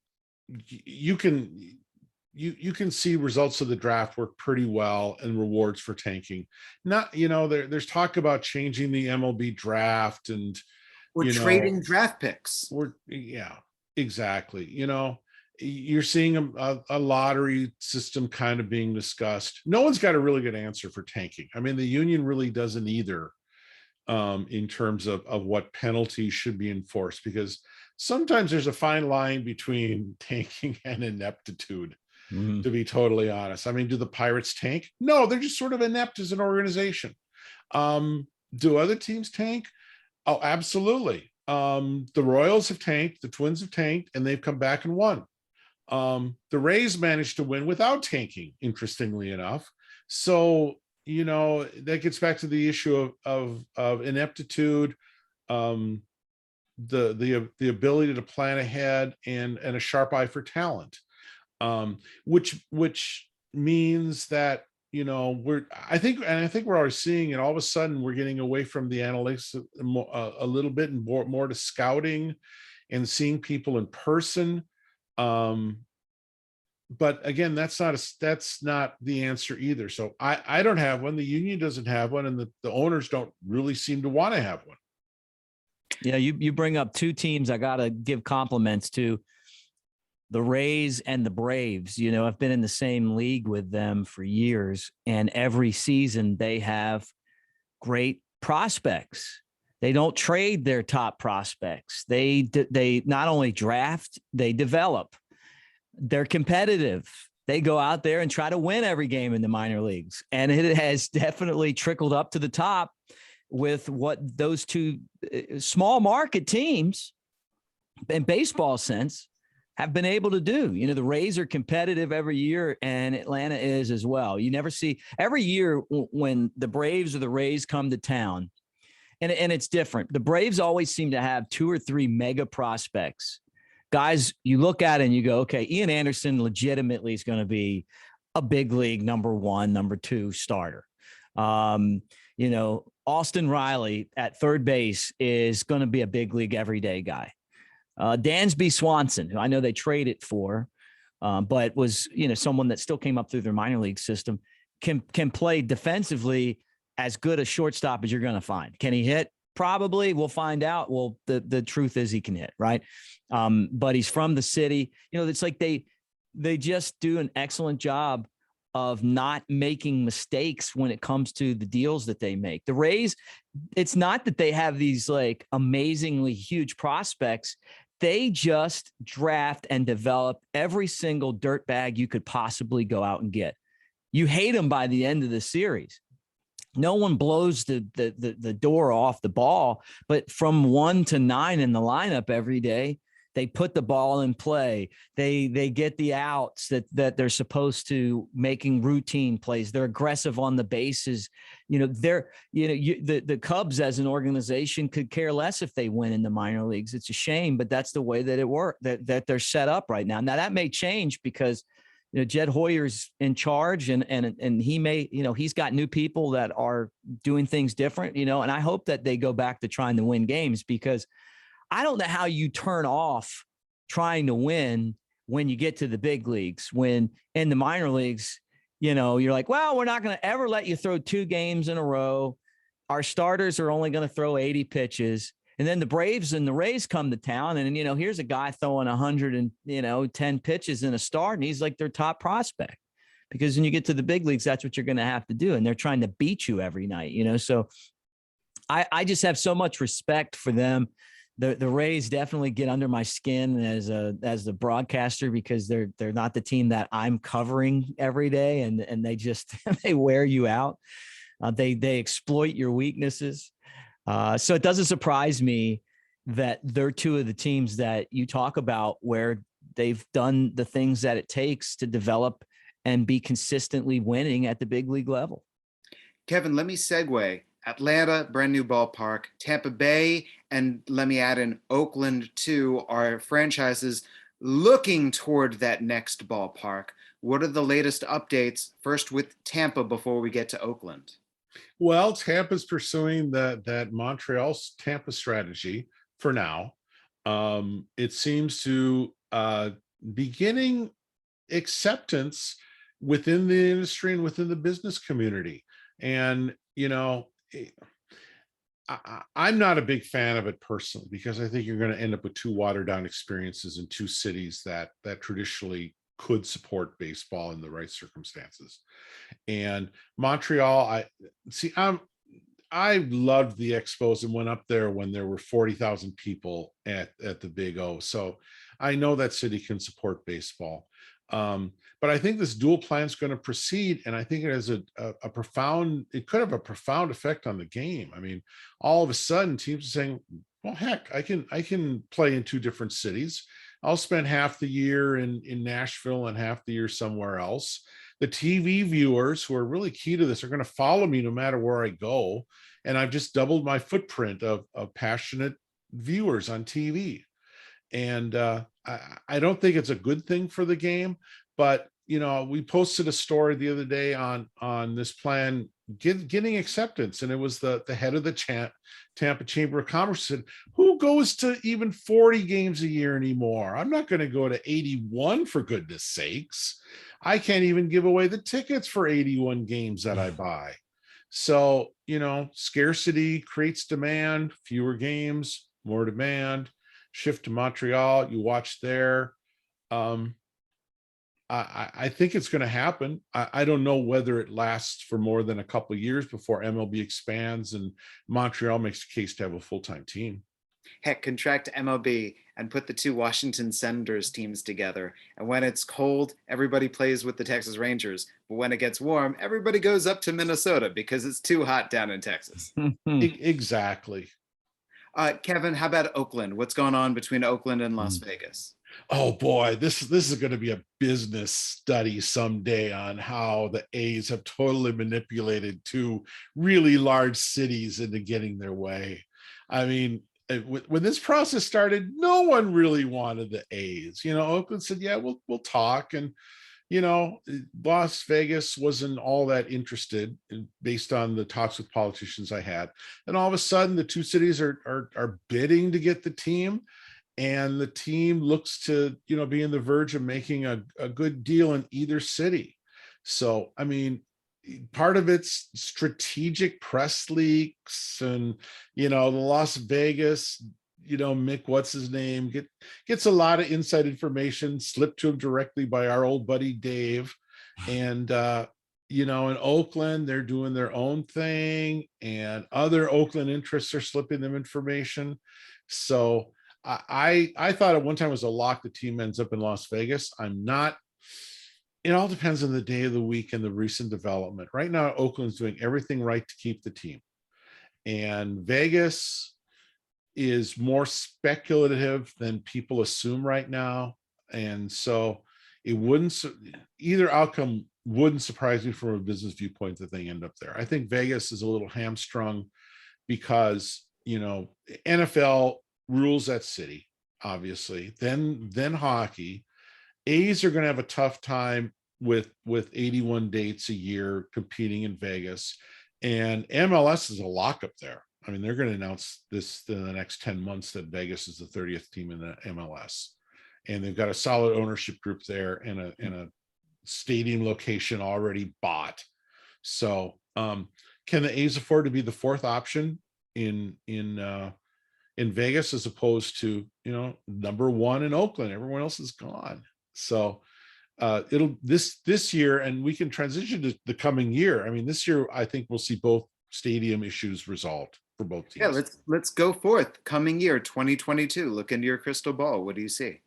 you can see results of the draft work pretty well and rewards for tanking. Not, you know, there's talk about changing the MLB draft and We're trading draft picks. Yeah, exactly. You know, you're seeing a lottery system kind of being discussed. No one's got a really good answer for tanking. I mean, the union really doesn't either, in terms of what penalties should be enforced, because sometimes there's a fine line between tanking and ineptitude, to be totally honest. I mean, do the Pirates tank? No, they're just sort of inept as an organization. Do other teams tank? Oh, absolutely. The Royals have tanked, the Twins have tanked, and they've come back and won. The Rays managed to win without tanking, interestingly enough. So, you know, that gets back to the issue of ineptitude, the ability to plan ahead, and a sharp eye for talent, which means that, you know, I think we're already seeing it. All of a sudden, we're getting away from the analytics a little bit, and more to scouting and seeing people in person. But again, that's not the answer either. So I don't have one. The union doesn't have one, and the owners don't really seem to want to have one. Yeah, you bring up two teams I got to give compliments to. The Rays and the Braves. You know, I've been in the same league with them for years, and every season they have great prospects. They don't trade their top prospects. They not only draft, they develop. They're competitive. They go out there and try to win every game in the minor leagues. And it has definitely trickled up to the top with what those two small market teams in baseball sense have been able to do. You know, the Rays are competitive every year, and Atlanta is as well. You never see every year when the Braves or the Rays come to town, and it's different. The Braves always seem to have 2 or 3 mega prospects. Guys, you look at it and you go, okay, Ian Anderson legitimately is going to be a big league number 1, number 2 starter. You know, Austin Riley at third base is going to be a big league everyday guy. Dansby Swanson, who I know they traded for, but was, you know, someone that still came up through their minor league system, can play defensively as good a shortstop as you're going to find. Can he hit? Probably. We'll find out. Well, the truth is he can hit, right? But he's from the city. You know, it's like they just do an excellent job of not making mistakes when it comes to the deals that they make. The Rays, it's not that they have these like amazingly huge prospects. They just draft and develop every single dirtbag you could possibly go out and get. You hate them by the end of the series. No one blows the door off the ball, but from 1 to 9 in the lineup every day, They put the ball in play. They get the outs that they're supposed to, making routine plays. They're aggressive on the bases. The Cubs as an organization could care less if they win in the minor leagues. It's a shame, but that's the way that it works, that they're set up right now. Now that may change because Jed Hoyer's in charge and he may, he's got new people that are doing things different, and I hope that they go back to trying to win games, because I don't know how you turn off trying to win when you get to the big leagues. When in the minor leagues, you're like, well, we're not going to ever let you throw 2 games in a row. Our starters are only going to throw 80 pitches. And then the Braves and the Rays come to town, and here's a guy throwing 110 pitches in a start, and he's like their top prospect. Because when you get to the big leagues, that's what you're going to have to do, and they're trying to beat you every night. So I just have so much respect for them. The Rays definitely get under my skin as the broadcaster, because they're not the team that I'm covering every day, and they just they wear you out. They exploit your weaknesses. So it doesn't surprise me that they're 2 of the teams that you talk about where they've done the things that it takes to develop and be consistently winning at the big league level. Kevin, let me segue. Atlanta, brand new ballpark. Tampa Bay, and let me add in Oakland too, are franchises looking toward that next ballpark. What are the latest updates? First with Tampa before we get to Oakland. Well, Tampa's pursuing that Montreal's Tampa strategy for now. It seems to be getting acceptance within the industry and within the business community. And, I'm not a big fan of it personally, because I think you're going to end up with 2 watered down experiences in 2 cities that traditionally could support baseball in the right circumstances. And Montreal, I loved the Expos and went up there when there were 40,000 people at the Big O. So I know that city can support baseball. But I think this dual plan is going to proceed, and I think it has it could have a profound effect on the game. I mean, all of a sudden teams are saying, well, heck, I can play in 2 different cities. I'll spend half the year in Nashville and half the year somewhere else. The TV viewers, who are really key to this, are going to follow me no matter where I go. And I've just doubled my footprint of passionate viewers on TV. And I don't think it's a good thing for the game, but we posted a story the other day on this plan getting acceptance, and it was the head of the Tampa Chamber of Commerce said, who goes to even 40 games a year anymore? I'm not going to go to 81, for goodness sakes. I can't even give away the tickets for 81 games that I buy. So, scarcity creates demand, fewer games, more demand. Shift to Montreal, you watch there. I think it's going to happen. I don't know whether it lasts for more than a couple of years before MLB expands and Montreal makes a case to have a full-time team. Heck, contract MLB and put the 2 Washington Senators teams together. And when it's cold, everybody plays with the Texas Rangers. But when it gets warm, everybody goes up to Minnesota because it's too hot down in Texas. Exactly. Kevin, how about Oakland? What's going on between Oakland and Las Vegas? Oh boy, this is going to be a business study someday on how the A's have totally manipulated 2 really large cities into getting their way. I mean, when this process started, no one really wanted the A's. Oakland said, yeah, we'll talk. And, Las Vegas wasn't all that interested based on the talks with politicians I had. And all of a sudden the 2 cities are bidding to get the team. And the team looks to, be in the verge of making a good deal in either city. So, I mean, part of it's strategic press leaks and, the Las Vegas, Mick, what's his name, gets a lot of inside information slipped to him directly by our old buddy, Dave. And, in Oakland, they're doing their own thing and other Oakland interests are slipping them information. So I thought at one time it was a lock the team ends up in Las Vegas. I'm not. It all depends on the day of the week and the recent development. Right now, Oakland's doing everything right to keep the team. And Vegas, is more speculative than people assume right now. And so it wouldn't, either outcome wouldn't surprise me from a business viewpoint that they end up there. I think Vegas is a little hamstrung because, NFL rules that city, obviously, then hockey. A's are going to have a tough time with 81 dates a year competing in Vegas, and MLS is a lockup there. I mean, they're going to announce this in the next 10 months that Vegas is the 30th team in the MLS, and they've got a solid ownership group there and a stadium location already bought. So can the A's afford to be the fourth option in Vegas as opposed to number one in Oakland? Everyone else is gone. So it'll this year, and we can transition to the coming year. I mean, this year I think we'll see both stadium issues resolved for both teams. Yeah, let's go forth. Coming year 2022. Look into your crystal ball. What do you see?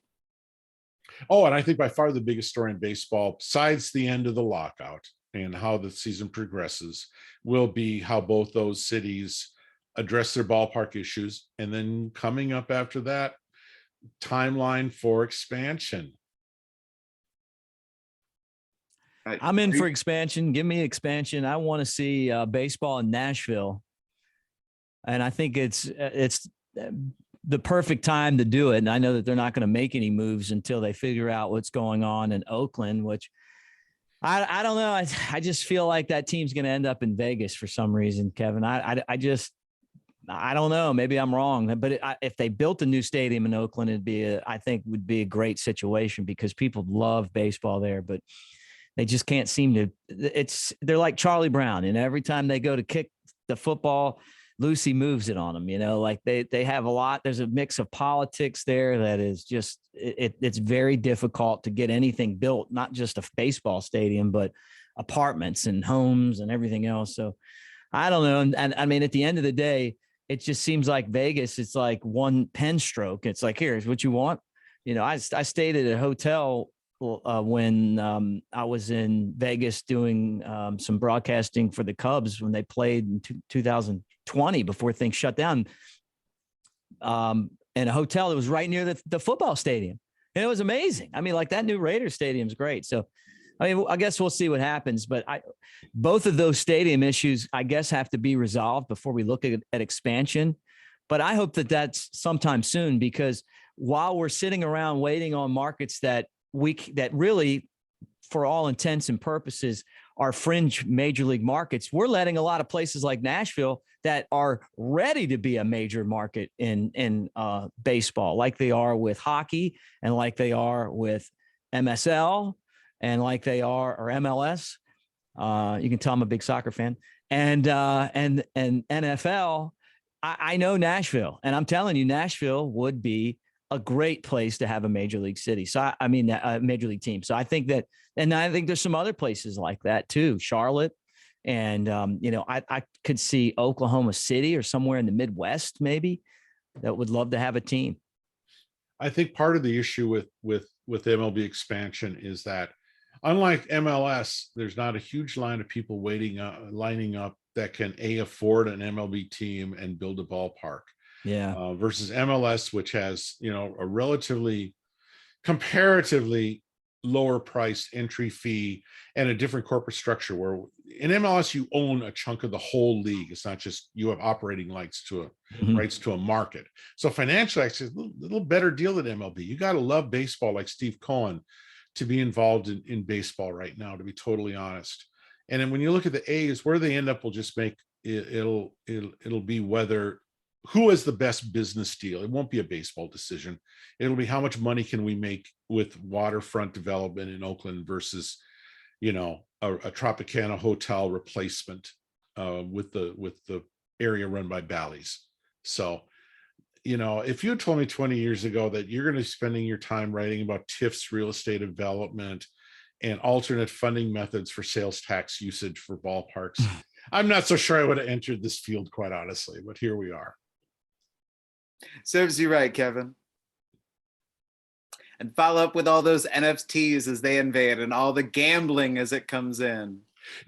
Oh, and I think by far the biggest story in baseball, besides the end of the lockout and how the season progresses, will be how both those cities address their ballpark issues. And then coming up after that, timeline for expansion. I'm in for expansion. Give me expansion. I want to see baseball in Nashville. And I think it's the perfect time to do it. And I know that they're not going to make any moves until they figure out what's going on in Oakland, which I don't know. I just feel like that team's going to end up in Vegas for some reason, Kevin. I don't know. Maybe I'm wrong, but if they built a new stadium in Oakland, I think would be a great situation because people love baseball there, but they just can't seem to. They're like Charlie Brown, and every time they go to kick the football, Lucy moves it on them. Like they have a lot. There's a mix of politics there that is just it's very difficult to get anything built, not just a baseball stadium, but apartments and homes and everything else. So I don't know. And I mean, at the end of the day, it just seems like Vegas. It's like one pen stroke. It's like, here's what you want. I stayed at a hotel when I was in Vegas doing some broadcasting for the Cubs when they played in 2020 before things shut down, in a hotel that was right near the football stadium. And it was amazing. I mean, like that new Raiders stadium is great. So, I mean, I guess we'll see what happens, but both of those stadium issues, I guess, have to be resolved before we look at expansion. But I hope that that's sometime soon, because while we're sitting around waiting on markets that really, for all intents and purposes, are fringe major league markets, we're letting a lot of places like Nashville that are ready to be a major market in baseball, like they are with hockey and like they are with MSL and like they are, or MLS. You can tell I'm a big soccer fan, and NFL. I know Nashville, and I'm telling you, Nashville would be a great place to have a major league city. So I mean, a major league team. So I think that, and I think there's some other places like that too, Charlotte, and I could see Oklahoma City or somewhere in the Midwest maybe that would love to have a team. I think part of the issue with MLB expansion is that, unlike MLS, there's not a huge line of people lining up that can afford an MLB team and build a ballpark. Yeah. Versus MLS, which has a comparatively lower price entry fee and a different corporate structure. Where in MLS you own a chunk of the whole league. It's not just you have operating rights to a market. So financially, it's a little better deal than MLB. You got to love baseball like Steve Cohen to be involved in baseball right now, to be totally honest. And then when you look at the A's, where they end up will just make it'll be who has the best business deal. It won't be a baseball decision. It'll be how much money can we make with waterfront development in Oakland versus, a Tropicana hotel replacement with the area run by Bally's. So, if you had told me 20 years ago that you're going to be spending your time writing about TIF's real estate development and alternate funding methods for sales tax usage for ballparks, I'm not so sure I would have entered this field, quite honestly, but here we are. Serves you right, Kevin. And follow up with all those NFTs as they invade and all the gambling as it comes in.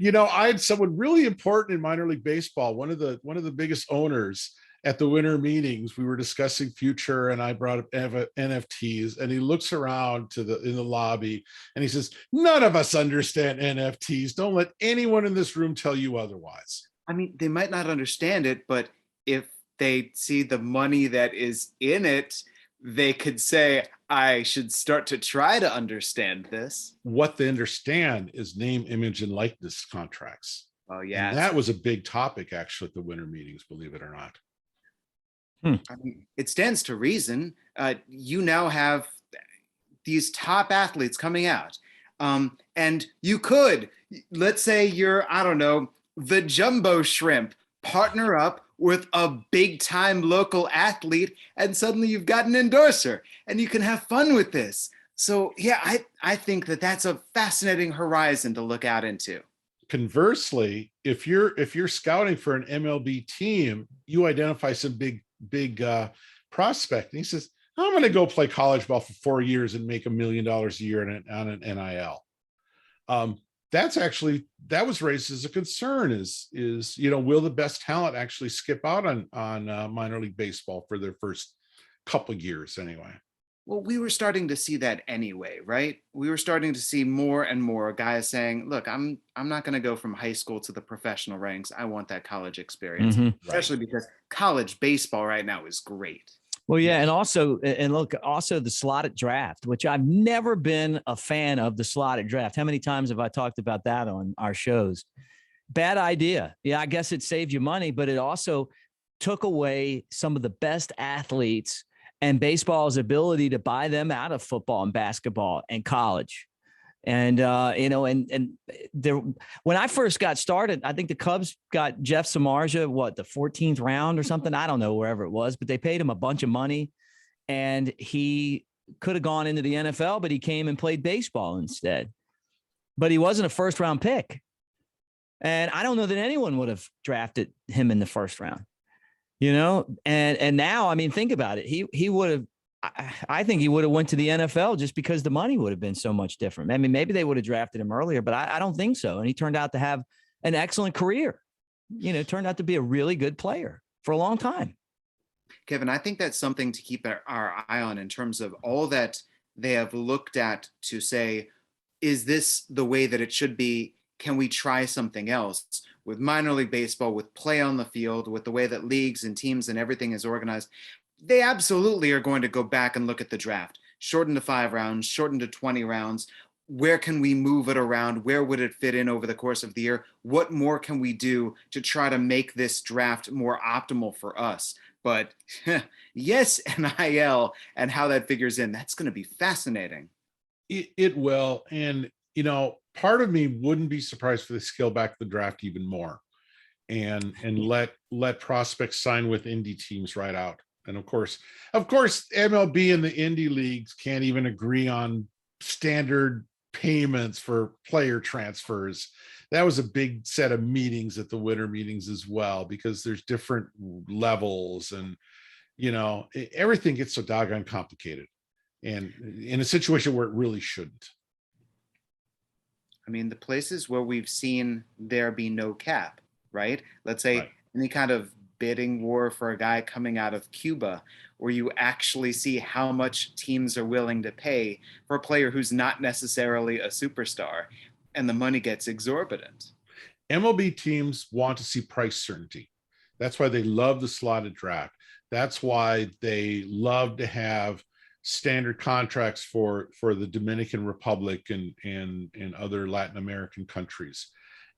I had someone really important in minor league baseball, one of the biggest owners, at the winter meetings, we were discussing future, and I brought up NFTs, and he looks around in the lobby and he says, "None of us understand NFTs. Don't let anyone in this room tell you otherwise." I mean, they might not understand it, but if they see the money that is in it, they could say, I should start to try to understand this. What they understand is name, image, and likeness contracts. Oh, And yeah. that was a big topic actually at the winter meetings, believe it or not. I mean, it stands to reason. You now have these top athletes coming out. And you could, let's say you're, I don't know, the Jumbo Shrimp, partner up with a big time local athlete, and suddenly you've got an endorser and you can have fun with this. So yeah, I think that that's a fascinating horizon to look out into. Conversely, if you're scouting for an MLB team, you identify some big prospect, and he says, "I'm going to go play college ball for 4 years and make $1 million a year on an NIL." That was raised as a concern. Is will the best talent actually skip out on minor league baseball for their first couple years anyway? Well, we were starting to see that anyway, right? We were starting to see more and more guys saying, look, I'm not going to go from high school to the professional ranks. I want that college experience, especially because college baseball right now is great. Well, yeah. And also the slotted draft, which I've never been a fan of the slotted draft. How many times have I talked about that on our shows? Bad idea. Yeah, I guess it saved you money, but it also took away some of the best athletes and baseball's ability to buy them out of football and basketball and college. And, there, when I first got started, I think the Cubs got Jeff Samardzija, the 14th round or something. I don't know, wherever it was, but they paid him a bunch of money and he could have gone into the NFL, but he came and played baseball instead. But he wasn't a first round pick. And I don't know that anyone would have drafted him in the first round. And now, I mean, think about it. He would have, I think he would have went to the NFL just because the money would have been so much different. I mean, maybe they would have drafted him earlier, but I don't think so. And he turned out to have an excellent career, turned out to be a really good player for a long time. Kevin, I think that's something to keep our eye on in terms of all that they have looked at to say, is this the way that it should be? Can we try something else? With minor league baseball, with play on the field, with the way that leagues and teams and everything is organized, they absolutely are going to go back and look at the draft. Shorten to 5 rounds, shorten to 20 rounds. Where can we move it around? Where would it fit in over the course of the year? What more can we do to try to make this draft more optimal for us? But yes, NIL and how that figures in, that's going to be fascinating. It will. And, part of me wouldn't be surprised if they scale back the draft even more and let prospects sign with indie teams right out. And of course, MLB and the indie leagues can't even agree on standard payments for player transfers. That was a big set of meetings at the winter meetings as well, because there's different levels and, everything gets so doggone complicated and in a situation where it really shouldn't. I mean, the places where we've seen there be no cap, right? Let's say any kind of bidding war for a guy coming out of Cuba, where you actually see how much teams are willing to pay for a player who's not necessarily a superstar, and the money gets exorbitant. MLB teams want to see price certainty. That's why they love the slotted draft. That's why they love to have standard contracts for the Dominican Republic and other Latin American countries.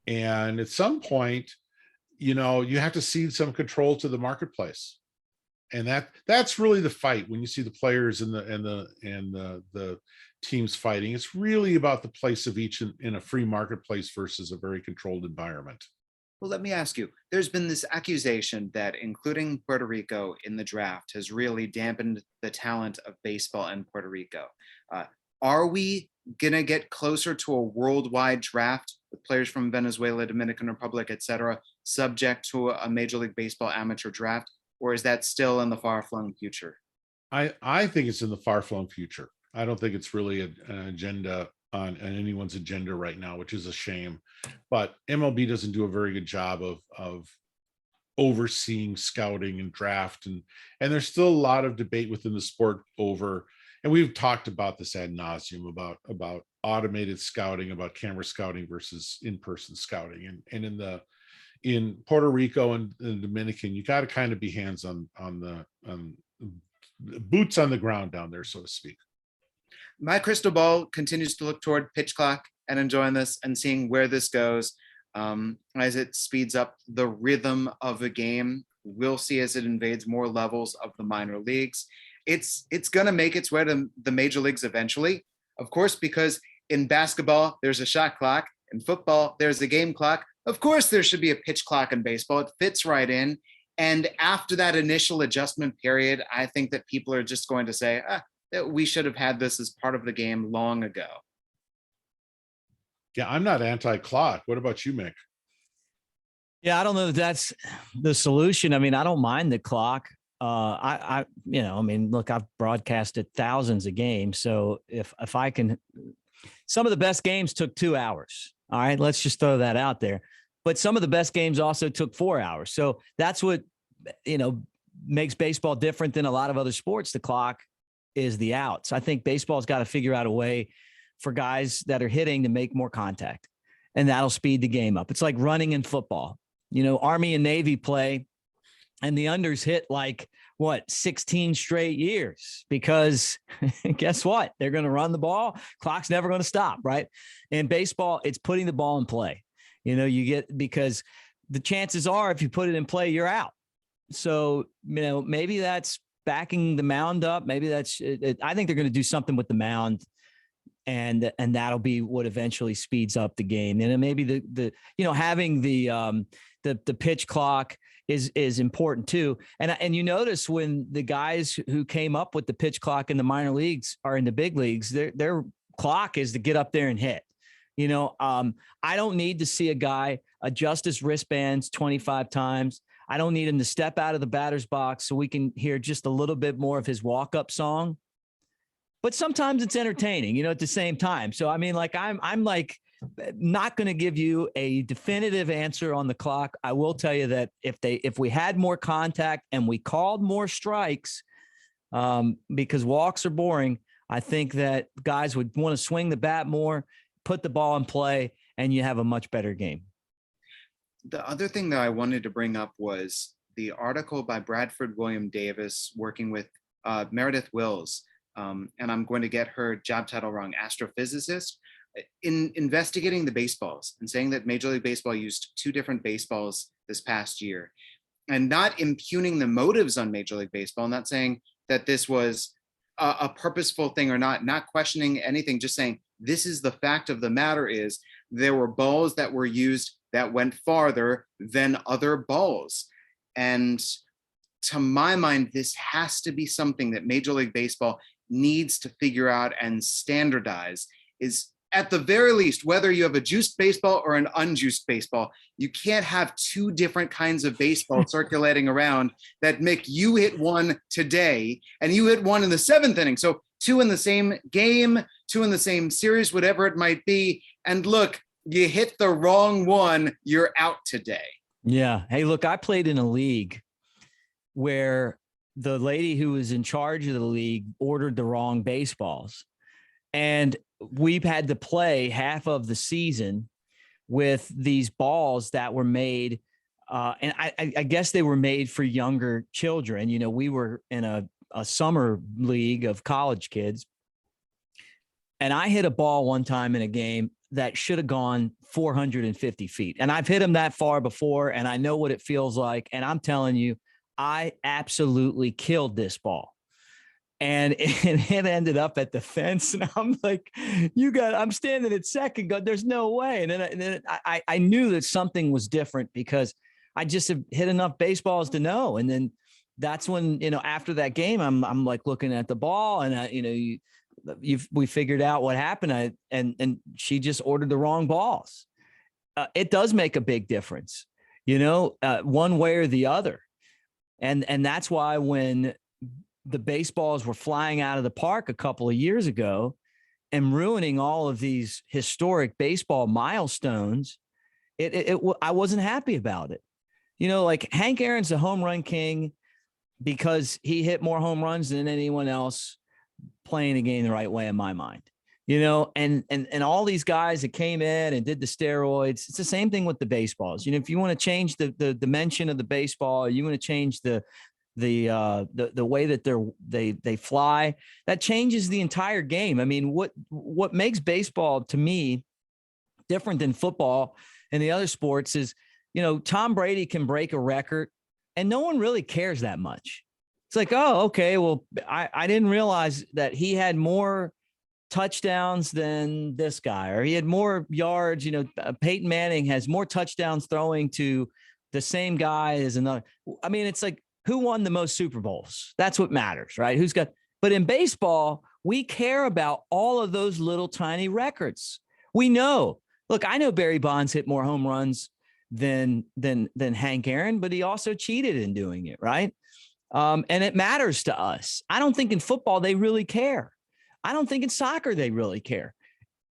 And at some point, you have to cede some control to the marketplace. And that's really the fight when you see the players and the teams fighting. It's really about the place of each in a free marketplace versus a very controlled environment. Well, let me ask you, there's been this accusation that including Puerto Rico in the draft has really dampened the talent of baseball in Puerto Rico. Are we going to get closer to a worldwide draft with players from Venezuela, Dominican Republic, et cetera, subject to a Major League Baseball amateur draft? Or is that still in the far-flung future? I think it's in the far-flung future. I don't think it's really an agenda on anyone's agenda right now, which is a shame. But MLB doesn't do a very good job of overseeing scouting and draft, and there's still a lot of debate within the sport over, and we've talked about this ad nauseum about automated scouting, about camera scouting versus in-person scouting, and in Puerto Rico and the Dominican, you got to kind of be hands on the boots on the ground down there, so to speak. My crystal ball continues to look toward pitch clock and enjoying this and seeing where this goes. As it speeds up the rhythm of a game, we'll see as it invades more levels of the minor leagues. It's going to make its way to the major leagues eventually, of course, because in basketball, there's a shot clock. In football, there's a game clock. Of course, there should be a pitch clock in baseball. It fits right in. And after that initial adjustment period, I think that people are just going to say, that we should have had this as part of the game long ago. Yeah, I'm not anti-clock. What about you, Mick? Yeah, I don't know if that's the solution. I mean, I don't mind the clock. Look, I've broadcasted thousands of games. So if I can, some of the best games took 2 hours. All right, let's just throw that out there. But some of the best games also took 4 hours. So that's what, makes baseball different than a lot of other sports. The clock is the outs. I think baseball's got to figure out a way for guys that are hitting to make more contact, and that'll speed the game up. It's like running in football. Army and Navy play, and the unders hit 16 straight years, because guess what? They're going to run the ball. Clock's never going to stop, right? In baseball, it's putting the ball in play. Because the chances are if you put it in play, you're out. So, maybe that's backing the mound up. Maybe that's it. I think they're going to do something with the mound, and that'll be what eventually speeds up the game. And then maybe the having the pitch clock is important too. And you notice when the guys who came up with the pitch clock in the minor leagues are in the big leagues, their clock is to get up there and hit. I don't need to see a guy adjust his wristbands 25 times. I don't need him to step out of the batter's box so we can hear just a little bit more of his walk-up song. But sometimes it's entertaining, at the same time. So, I'm not going to give you a definitive answer on the clock. I will tell you that if we had more contact and we called more strikes, because walks are boring, I think that guys would want to swing the bat more, put the ball in play, and you have a much better game. The other thing that I wanted to bring up was the article by Bradford William Davis working with Meredith Wills, and I'm going to get her job title wrong, astrophysicist, in investigating the baseballs and saying that Major League Baseball used 2 different baseballs this past year, and not impugning the motives on Major League Baseball, not saying that this was a purposeful thing or not questioning anything, just saying this is the fact of the matter is there were balls that were used that went farther than other balls. And to my mind, this has to be something that Major League Baseball needs to figure out and standardize, is at the very least, whether you have a juiced baseball or an unjuiced baseball, you can't have 2 different kinds of baseball circulating around that. Mick, you hit one today and you hit one in the 7th inning. So 2 in the same game, 2 in the same series, whatever it might be. And look, you hit the wrong one, you're out today. Yeah. Hey, look, I played in a league where the lady who was in charge of the league ordered the wrong baseballs. And we've had to play half of the season with these balls that were made. And I guess they were made for younger children. We were in a summer league of college kids. And I hit a ball one time in a game that should have gone 450 feet. And I've hit them that far before, and I know what it feels like. And I'm telling you, I absolutely killed this ball. And it ended up at the fence. And I'm like, I'm standing at second, there's no way. And then I knew that something was different because I just have hit enough baseballs to know. And then that's when, after that game, I'm like looking at the ball, and we figured out what happened. And she just ordered the wrong balls. It does make a big difference, one way or the other. And that's why when the baseballs were flying out of the park a couple of years ago and ruining all of these historic baseball milestones, I wasn't happy about it. Like Hank Aaron's a home run king because he hit more home runs than anyone else playing the game the right way in my mind. And all these guys that came in and did the steroids, it's the same thing with the baseballs. If you want to change the dimension of the baseball, you want to change the way that they fly, that changes the entire game. I mean, what makes baseball to me different than football and the other sports is, Tom Brady can break a record and no one really cares that much. It's like, oh, okay, well, I didn't realize that he had more touchdowns than this guy, or he had more yards. Peyton Manning has more touchdowns throwing to the same guy as another. I mean, it's like, who won the most Super Bowls? That's what matters, right? But in baseball, we care about all of those little tiny records. We know, look, I know Barry Bonds hit more home runs than Hank Aaron, but he also cheated in doing it, right? And it matters to us. I don't think in football they really care. I don't think in soccer they really care.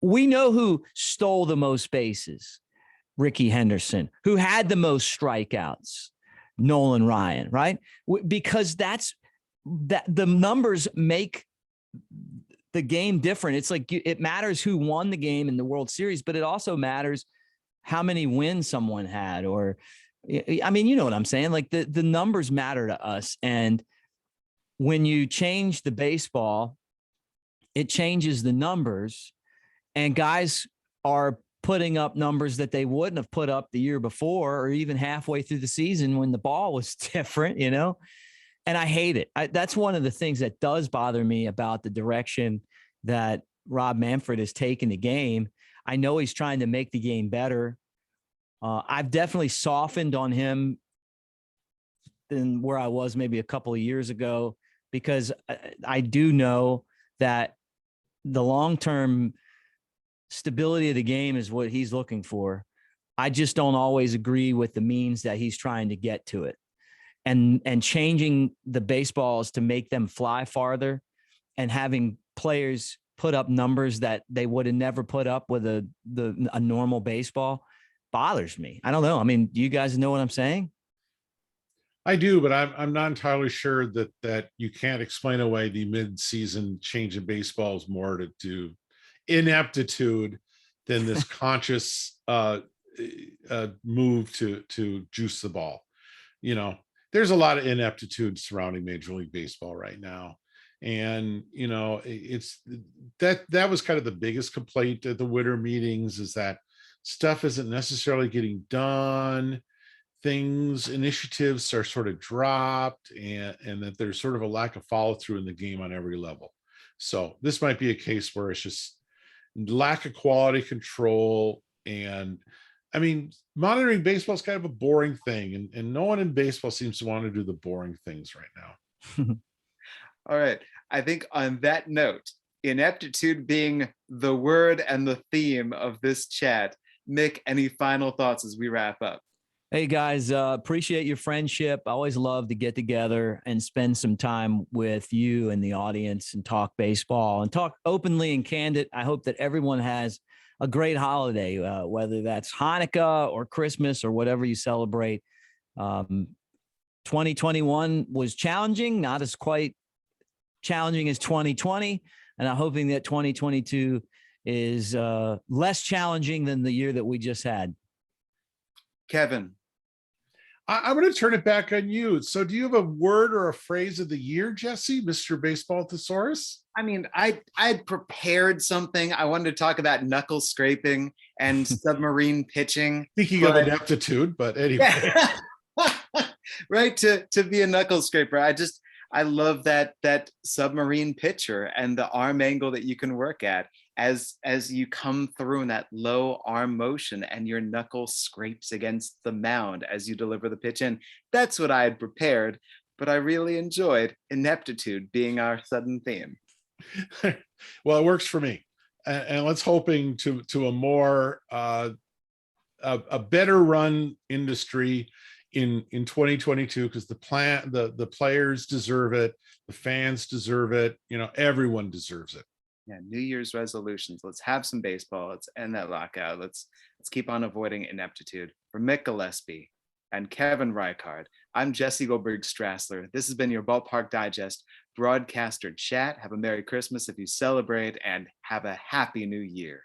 We know who stole the most bases, Ricky Henderson, who had the most strikeouts, Nolan Ryan, right? Because that the numbers make the game different. It's like it matters who won the game in the World Series, but it also matters how many wins someone had. Or, I mean, you know what I'm saying? Like the numbers matter to us. And when you change the baseball, it changes the numbers, and guys are putting up numbers that they wouldn't have put up the year before, or even halfway through the season when the ball was different, and I hate it. That's one of the things that does bother me about the direction that Rob Manfred has taken the game. I know he's trying to make the game better. I've definitely softened on him than where I was maybe a couple of years ago, because I do know that the long-term stability of the game is what he's looking for. I just don't always agree with the means that he's trying to get to it. And changing the baseballs to make them fly farther and having players put up numbers that they would have never put up with a normal baseball bothers me. I don't know. I mean, do you guys know what I'm saying? I do, but I'm not entirely sure that you can't explain away the mid-season change in baseball is more to ineptitude than this conscious move to juice the ball. There's a lot of ineptitude surrounding Major League Baseball right now. And, it's that was kind of the biggest complaint at the winter meetings, is that stuff isn't necessarily getting done. Initiatives are sort of dropped, and that there's sort of a lack of follow through in the game on every level. So this might be a case where it's just lack of quality control. And I mean, monitoring baseball is kind of a boring thing, and no one in baseball seems to want to do the boring things right now. All right. I think on that note, ineptitude being the word and the theme of this chat, Mick, any final thoughts as we wrap up? Hey guys, appreciate your friendship. I always love to get together and spend some time with you and the audience and talk baseball and talk openly and candid. I hope that everyone has a great holiday, whether that's Hanukkah or Christmas or whatever you celebrate. 2021 was challenging, not as quite challenging as 2020. And I'm hoping that 2022 is less challenging than the year that we just had. Kevin. I'm going to turn it back on you. So do you have a word or a phrase of the year, Jesse, Mr. Baseball Thesaurus? I mean, I'd prepared something. I wanted to talk about knuckle scraping and submarine pitching. Speaking of ineptitude, but anyway. Yeah. Right, to be a knuckle scraper. I love that submarine pitcher and the arm angle that you can work at as you come through in that low arm motion and your knuckle scrapes against the mound as you deliver the pitch in. That's what I had prepared, but I really enjoyed ineptitude being our sudden theme. Well, it works for me. And let's hoping to a more a better run industry in 2022, because the players deserve it, the fans deserve it, everyone deserves it. Yeah, New Year's resolutions. Let's have some baseball. Let's end that lockout. Let's keep on avoiding ineptitude. For Mick Gillispie, and Kevin Reichard. I'm Jesse Goldberg-Strassler. This has been your Ballpark Digest Broadcaster Chat. Have a Merry Christmas if you celebrate, and have a Happy New Year.